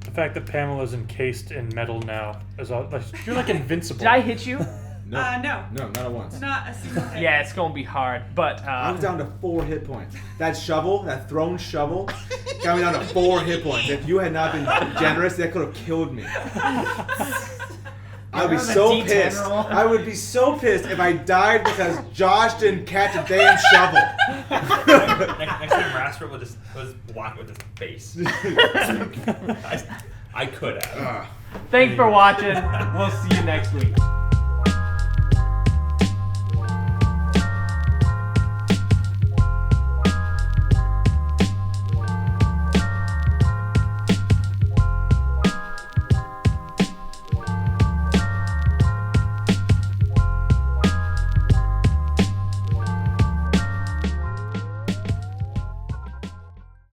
The fact that Pamela's encased in metal now is all, like, you're like invincible. Did I hit you? No, No. not at once. Not a single hit. Yeah, it's gonna be hard, but I'm down to 4 hit points. That thrown shovel, got me down to 4 hit points. If you had not been generous, that could have killed me. I would be You're on a so D10 pissed. roll. I would be so pissed if I died because Josh didn't catch a damn shovel. Next time Rasper will just block with his face. I could have. thanks for watching. We'll see you next week.